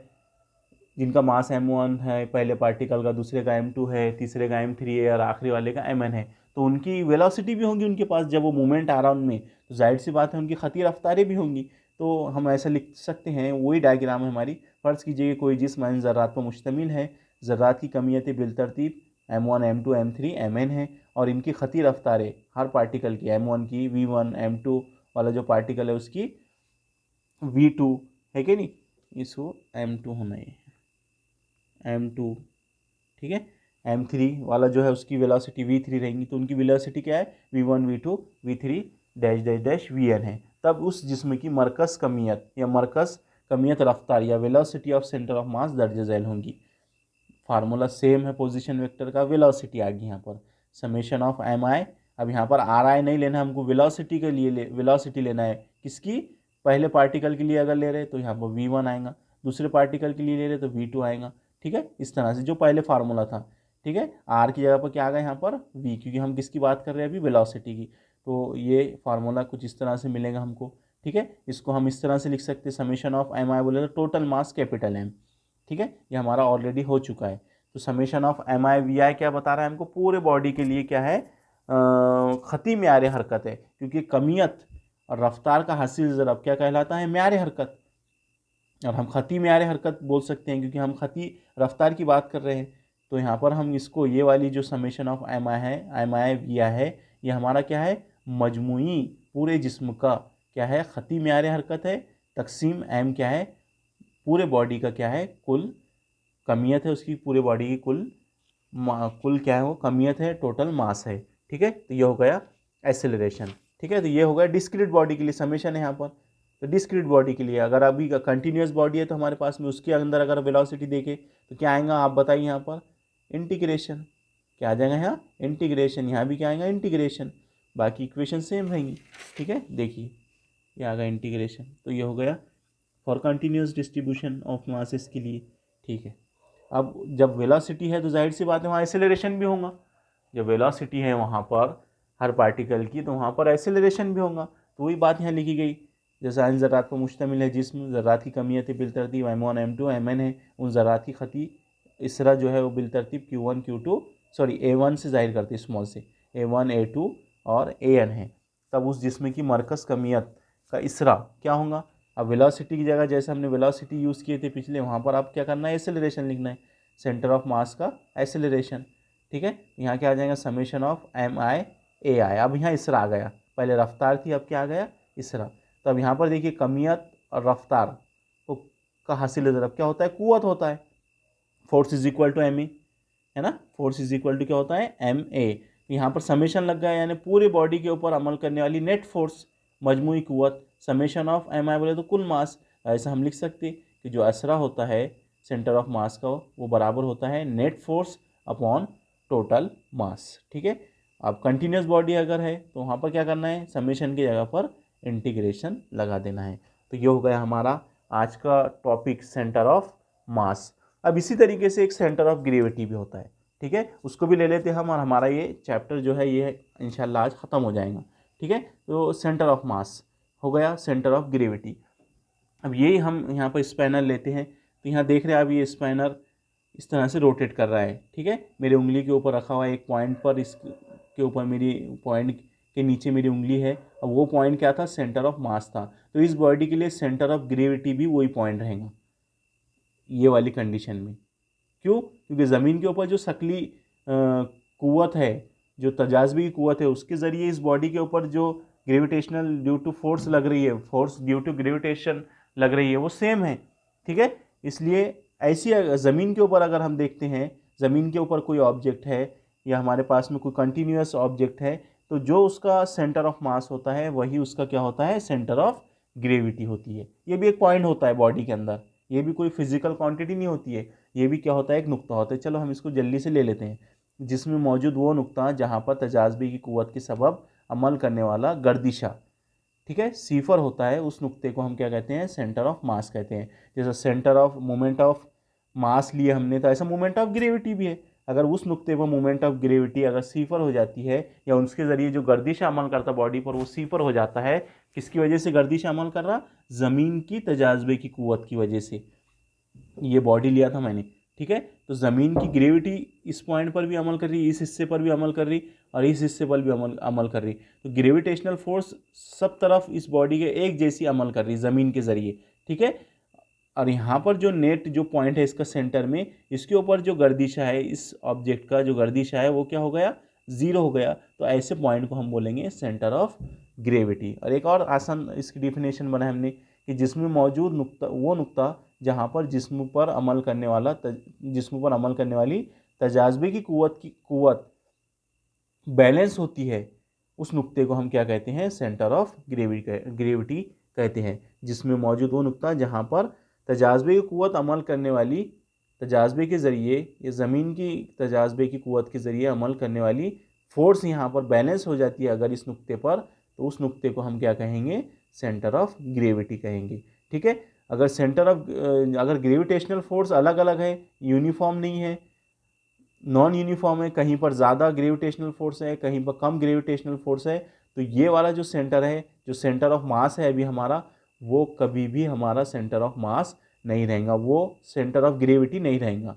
जिनका मास m1 है पहले पार्टिकल का, दूसरे का m2 है, तीसरे का m3 है, और आखिरी वाले का mn है, तो उनकी वेलोसिटी भी होगी उनके पास, जब वो मूवमेंट आ रहा है उनमें, तो जाहिर सी बात है उनकी खती रफ्तारें भी होंगी। तो हम ऐसा लिख सकते हैं, वही डायग्राम है हमारी। फ़र्ज़ कीजिए कोई जिस्म इन ज़र्रात पर मुश्तमिल है, ज़र्रात की कमियत बिलतरतीब m1 m2 m3 mn है, और इनकी खती रफ्तारें हर पार्टिकल की, m1 की v1, m2 वाला जो पार्टिकल है उसकी v2 है कि नहीं, इसको m2 होना है, m2। ठीक है, m3 वाला जो है उसकी वेलोसिटी v3 रहेंगी, तो उनकी वेलोसिटी क्या है, v1 v2 v3 dash dash dash vn है। तब उस जिस्म की मरकज़ कमियत या मरकज़ कमियत रफ्तार या वेलोसिटी ऑफ सेंटर ऑफ मास दर्ज झैल होंगी। फार्मूला सेम है पोजीशन वेक्टर का, वेलोसिटी आ गई यहाँ पर समेशन ऑफ एम आई। अब यहाँ पर आर आई नहीं लेना हमको, वेलोसिटी के लिए वेलोसिटी लेना है, किसकी, पहले पार्टिकल के लिए अगर ले रहे तो यहाँ पर v1 आएगा, दूसरे पार्टिकल के लिए ले रहे तो v2 आएगा। ठीक है, इस तरह से जो पहले फार्मूला था। ठीक है, आर की जगह पर क्या आ गया यहाँ पर v, क्योंकि हम किसकी बात कर रहे हैं अभी, वेलोसिटी की। तो ये फार्मूला कुछ इस तरह से मिलेगा हमको। ठीक है, इसको हम इस तरह से लिख सकते हैं, समेशन ऑफ एम आई बोले तो टोटल मास कैपिटल एम। ठीक है, ये हमारा ऑलरेडी हो चुका है। तो summation of M i v i क्या बता रहा है हमको, पूरे बॉडी के लिए क्या है, खती म्यार हरकत है, क्योंकि कमियत और रफ्तार का हासिल ज़रब क्या कहलाता है, म्यार हरकत, और हम खती म्यार हरकत बोल सकते हैं क्योंकि हम खती रफ्तार की बात कर रहे हैं। तो यहाँ पर हम इसको, ये वाली जो समेशन ऑफ एम आई है, एम आई वी आई है, ये हमारा क्या है, मजमुई पूरे जिस्म का क्या है, खती म्यार हरकत है, तकसीम एम क्या है, पूरे बॉडी का क्या है, कुल कमियत है उसकी, पूरे बॉडी की कुल क्या है वो कमियत है, टोटल मास है। ठीक है, तो ये हो गया एक्सेलरेशन। ठीक है, तो ये हो गया डिस्क्रीट बॉडी के लिए समेशन है यहाँ पर। तो डिस्क्रीट बॉडी के लिए अगर अभी कंटिन्यूस बॉडी है तो हमारे पास में उसके अंदर अगर वेलोसिटी देखें तो क्या आएगा, आप बताइए यहाँ पर इंटीग्रेशन। क्या आ जाएगा यहाँ, इंटीग्रेशन। यहाँ भी क्या आएगा, इंटीग्रेशन। बाकी इक्वेशन सेम रहेंगी। ठीक है, देखिए ये आ गया इंटीग्रेशन। तो ये हो गया for continuous distribution of masses के लिए। ठीक है, अब जब वेलोसिटी है तो जाहिर सी बात है वहाँ एक्सेलरेशन भी होगा। जब वेलोसिटी है वहाँ पर हर पार्टिकल की, तो वहाँ पर एक्सेलरेशन भी होगा। तो वही बात यहाँ लिखी गई, जैसा इन ज़रात पर मुश्तमिल है जिस्म, ज़रात की कमियत बिलतरतीब M1 M2 Mn है, उन ज़रात की खती इसरा जो है वो बिलतरतीब Q1 Q2 सॉरी A1 से जाहिर करती है, स्मॉल से A1 A2 और AN है। तब उस जिस्म की मरकज़ कमियत का इसरा क्या होगा। अब वेलोसिटी की जगह जैसे हमने वेलोसिटी यूज़ किए थे पिछले, वहाँ पर आप क्या करना है, एक्सेलरेशन लिखना है, सेंटर ऑफ मास का एक्सेलरेशन। ठीक है, यहाँ क्या आ जाएगा, समेशन ऑफ MI/AI। अब यहाँ इसरा आ गया, पहले रफ्तार थी अब क्या आ गया, इसरा। तो अब यहाँ पर देखिए कमियत और रफ्तार को का हासिल ज़रब क्या होता है, कुव्वत होता है। Force is equal to MA है ना, फोर्स इज इक्वल टू क्या होता है, MA। यहाँ पर समेशन लग गया, यानी पूरी बॉडी के ऊपर अमल करने वाली नेट फोर्स, मजमूई कुव्वत, समेशन ऑफ MI बोले तो कुल मास। ऐसा हम लिख सकते कि जो असरा होता है सेंटर ऑफ मास का वो बराबर होता है net force upon total mass. ठीक है, अब कंटिन्यूस बॉडी अगर है तो वहाँ पर क्या करना है, समेशन की जगह पर इंटीग्रेशन लगा देना है। तो ये हो गया हमारा आज का टॉपिक, सेंटर ऑफ मास। अब इसी तरीके से एक सेंटर ऑफ ग्रेविटी भी होता है। ठीक है, उसको भी ले लेते हैं हम, और हमारा ये चैप्टर जो है ये इंशाल्लाह आज ख़त्म हो जाएगा। ठीक है, तो सेंटर ऑफ मास हो गया, सेंटर ऑफ ग्रेविटी। अब यही हम यहाँ पर स्पैनर लेते हैं, तो यहाँ देख रहे हैं अब ये स्पैनर इस तरह से रोटेट कर रहा है। ठीक है, मेरी उंगली के ऊपर रखा हुआ है एक पॉइंट पर, इसके ऊपर मेरी पॉइंट के नीचे मेरी उंगली है। अब वो पॉइंट क्या था, सेंटर ऑफ मास था। तो इस बॉडी के लिए सेंटर ऑफ ग्रेविटी भी वही पॉइंट रहेगा ये वाली कंडीशन में। क्यों, क्योंकि ज़मीन के ऊपर जो शकली कुव्वत है, जो तजाज़बी कुव्वत है, उसके ज़रिए इस बॉडी के ऊपर जो ग्रेविटेशनल ड्यू टू फोर्स लग रही है, फोर्स ड्यू टू ग्रेविटेशन लग रही है, वो सेम है। ठीक है, इसलिए ऐसी ज़मीन के ऊपर अगर हम देखते हैं, ज़मीन के ऊपर कोई ऑब्जेक्ट है या हमारे पास में कोई कंटिन्यूस ऑब्जेक्ट है, तो जो उसका सेंटर ऑफ मास होता है वही उसका क्या होता है, सेंटर ऑफ ग्रेविटी होती है। ये भी एक पॉइंट होता है बॉडी के अंदर, ये भी कोई फिजिकल क्वांटिटी नहीं होती है, ये भी क्या होता है, एक नुक्ता होता है। चलो हम इसको जल्दी से ले लेते हैं, जिसमें मौजूद वो नुक्ता जहाँ पर तजाज़बी की कुव्वत के सबब अमल करने वाला गर्दिशा, ठीक है, सीफर होता है, उस नुक्ते को हम क्या कहते हैं, सेंटर ऑफ मास कहते हैं। जैसे सेंटर ऑफ मोमेंट ऑफ मास लिए हमने, तो ऐसा मोमेंट ऑफ ग्रेविटी भी है। अगर उस नुक्ते पर मोमेंट ऑफ ग्रेविटी अगर सीफर हो जाती है, या उसके ज़रिए जो गर्दिशा अमल करता बॉडी पर वो सीफर हो जाता है, किसकी वजह से गर्दिशा अमल कर रहा, ज़मीन की तजाज़बे की कुव्वत की वजह से ये बॉडी लिया था मैंने। ठीक है, तो ज़मीन की ग्रेविटी इस पॉइंट पर भी अमल कर रही, इस हिस्से पर भी अमल कर रही, और इस हिस्से पर भी अमल कर रही। तो ग्रेविटेशनल फोर्स सब तरफ इस बॉडी के एक जैसी अमल कर रही ज़मीन के ज़रिए। ठीक है, और यहाँ पर जो नेट जो पॉइंट है इसका सेंटर में, इसके ऊपर जो गर्दिशा है, इस ऑब्जेक्ट का जो गर्दिशा है वो क्या हो गया, ज़ीरो हो गया। तो ऐसे पॉइंट को हम बोलेंगे सेंटर ऑफ ग्रेविटी। और एक और आसान इसकी डिफिनेशन बनाया हमने कि जिसमें मौजूद नुक्ता, वो नुक्ता जहाँ पर जिस्म पर अमल करने वाली तजाज़बे की कुव्वत बैलेंस होती है, उस नुक्ते को हम क्या कहते हैं, सेंटर ऑफ ग्रेविटी कहते हैं। जिसमें मौजूद वो नुक्ता जहाँ पर तजाज़बे की कुव्वत अमल करने वाली, तजाज़बे के ज़रिए, ये ज़मीन की तजाज़बे की कुव्वत के ज़रिए अमल करने वाली फोर्स यहाँ पर बैलेंस हो जाती है अगर इस नुक्ते पर, तो उस नुक्ते को हम क्या कहेंगे, सेंटर ऑफ ग्रेविटी कहेंगे। ठीक है, अगर ग्रेविटेशनल फोर्स अलग अलग है, यूनिफॉर्म नहीं है, नॉन यूनिफॉर्म है, कहीं पर ज़्यादा ग्रेविटेशनल फोर्स है, कहीं पर कम ग्रेविटेशनल फोर्स है, तो ये वाला जो सेंटर है, जो सेंटर ऑफ मास है अभी हमारा, वो कभी भी हमारा सेंटर ऑफ मास नहीं रहेगा, वो सेंटर ऑफ ग्रेविटी नहीं रहेगा।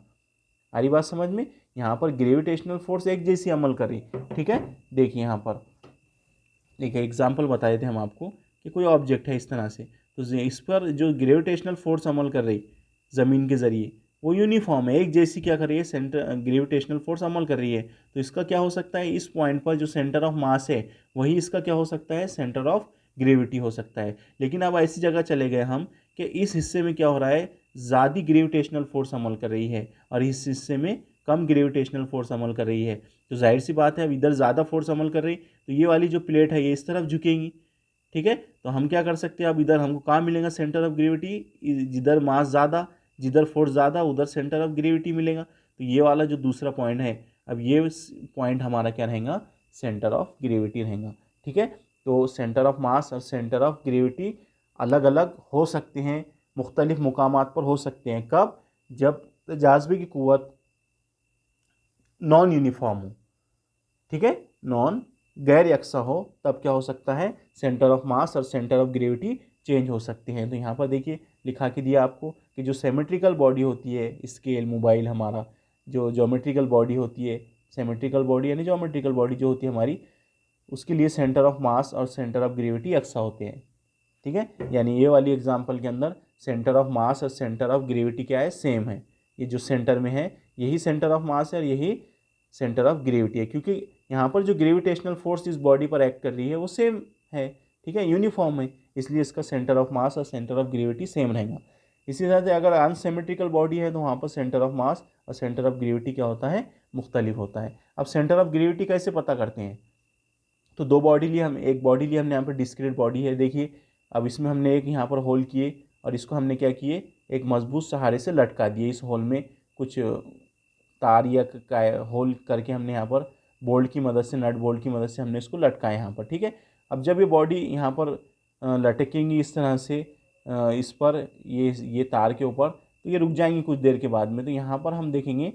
आ रही बात समझ में, यहाँ पर ग्रेविटेशनल फोर्स एक जैसी अमल कर रही। ठीक है, देखिए यहाँ पर देखिए एग्जाम्पल बताए थे हम आपको कि कोई ऑब्जेक्ट है इस तरह से, तो इस पर जो ग्रेविटेशनल फोर्स अमल कर रही ज़मीन के ज़रिए, वो यूनिफॉर्म है, एक जैसी क्या कर रही है, सेंटर ग्रेविटेशनल फोर्स अमल कर रही है। तो इसका क्या हो सकता है, इस पॉइंट पर जो सेंटर ऑफ मास है वही इसका क्या हो सकता है, सेंटर ऑफ ग्रेविटी हो सकता है। लेकिन अब ऐसी जगह चले गए हम कि इस हिस्से में क्या हो रहा है, ज़्यादा ग्रेविटेशनल फोर्स अमल कर रही है और इस हिस्से में कम ग्रेविटेशनल फोर्स अमल कर रही है। तो जाहिर सी बात है अब इधर ज़्यादा फोर्स अमल कर रही, तो ये वाली जो प्लेट है ये इस तरफ झुकेंगी। ठीक है, तो हम क्या कर सकते हैं, अब इधर हमको कहाँ मिलेगा सेंटर ऑफ ग्रेविटी, जिधर मास ज़्यादा, जिधर फोर्स ज़्यादा उधर सेंटर ऑफ ग्रेविटी मिलेगा। तो ये वाला जो दूसरा पॉइंट है, अब ये पॉइंट हमारा क्या रहेगा, सेंटर ऑफ ग्रेविटी रहेगा। ठीक है, तो सेंटर ऑफ मास और सेंटर ऑफ ग्रेविटी अलग अलग हो सकते हैं, मुख्तलिफ मुकामात पर हो सकते हैं। कब, जब जाज़बे की क़ुव्वत नॉन यूनिफॉर्म हो। ठीक है, नॉन गैर यकसा हो, तब क्या हो सकता है, सेंटर ऑफ मास और सेंटर ऑफ ग्रेविटी चेंज हो सकते हैं। तो यहाँ पर देखिए लिखा के दिया आपको कि जो सिमेट्रिकल बॉडी होती है, स्केल, मोबाइल, हमारा जो ज्योमेट्रिकल बॉडी होती है, सिमेट्रिकल बॉडी यानी ज्योमेट्रिकल बॉडी जो होती है हमारी, उसके लिए सेंटर ऑफ मास और सेंटर ऑफ ग्रेविटी यकसा होते हैं। ठीक है, यानी ये वाली एग्जांपल के अंदर सेंटर ऑफ मास और सेंटर ऑफ ग्रेविटी क्या है, सेम है। ये जो सेंटर में है यही सेंटर ऑफ मास है और यही सेंटर ऑफ ग्रेविटी है, क्योंकि यहाँ पर जो ग्रेविटेशनल फोर्स इस बॉडी पर एक्ट कर रही है वो सेम है। ठीक है, यूनिफॉर्म है, इसलिए इसका सेंटर ऑफ मास और सेंटर ऑफ ग्रेविटी सेम रहेगा। इसी तरह से अगर अनसिमेट्रिकल बॉडी है तो वहाँ पर सेंटर ऑफ मास और सेंटर ऑफ ग्रेविटी क्या होता है, मुख्तलिफ होता है। अब सेंटर ऑफ ग्रेविटी कैसे पता करते हैं, तो दो बॉडी लिए, हम एक बॉडी लिए हमने, यहाँ पर डिस्क्रीट बॉडी है देखिए। अब इसमें हमने एक यहाँ पर होल किए और इसको हमने क्या किए, एक मजबूत सहारे से लटका दिए। इस होल में कुछ तार या होल करके हमने यहाँ पर बोल्ट की मदद से, नट बोल्ट की मदद से हमने इसको लटकाया यहाँ पर। ठीक है, अब जब ये बॉडी यहाँ पर लटकेंगी इस तरह से इस पर, ये तार के ऊपर, तो ये रुक जाएंगी कुछ देर के बाद में। तो यहाँ पर हम देखेंगे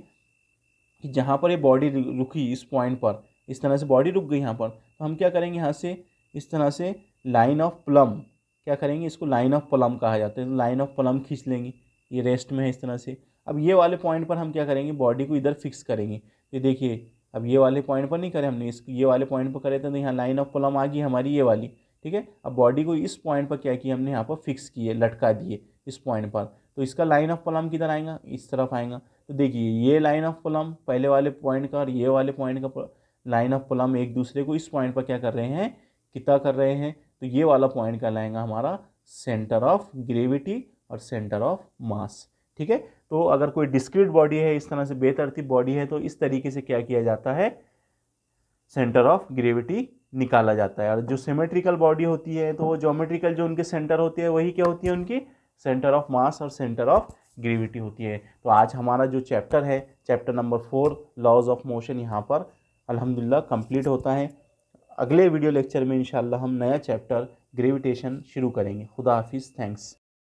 कि जहाँ पर ये बॉडी रुकी इस पॉइंट पर, इस तरह से बॉडी रुक गई यहाँ पर, तो हम क्या करेंगे, यहाँ से इस तरह से लाइन ऑफ प्लम, क्या करेंगे, इसको लाइन ऑफ प्लम कहा जाता है। तो लाइन ऑफ प्लम खींच लेंगे, ये रेस्ट में है इस तरह से। अब ये वाले पॉइंट पर हम क्या करेंगे, बॉडी को इधर फिक्स करेंगे। तो देखिए अब ये वाले पॉइंट पर नहीं करे हमने, इस ये वाले पॉइंट पर करे थे, तो यहाँ लाइन ऑफ प्लम आ गई हमारी ये वाली। ठीक है, अब बॉडी को इस पॉइंट पर क्या किया हमने, यहाँ पर फिक्स किए, लटका दिए इस पॉइंट पर। तो इसका लाइन ऑफ प्लम किधर आएगा, इस तरफ आएगा। तो देखिए ये लाइन ऑफ प्लम पहले वाले पॉइंट का और ये वाले पॉइंट का लाइन ऑफ प्लम एक दूसरे को इस पॉइंट पर क्या कर रहे हैं, कितना कर रहे हैं। तो ये वाला पॉइंट कहलाएगा हमारा सेंटर ऑफ ग्रेविटी और सेंटर ऑफ मास। ठीक है, तो अगर कोई डिस्क्रीट बॉडी है, इस तरह से बेतरतीब बॉडी है, तो इस तरीके से क्या किया जाता है, सेंटर ऑफ ग्रेविटी निकाला जाता है। और जो सिमेट्रिकल बॉडी होती है तो वो ज्योमेट्रिकल जो उनके सेंटर होते हैं वही क्या होती है, उनकी सेंटर ऑफ मास और सेंटर ऑफ ग्रेविटी होती है। तो आज हमारा जो चैप्टर है, chapter number 4 laws of motion, यहाँ पर अल्हम्दुलिल्लाह कंप्लीट होता है। अगले वीडियो लेक्चर में इंशाल्लाह हम नया चैप्टर ग्रेविटेशन शुरू करेंगे। खुदा हाफिज़, थैंक्स।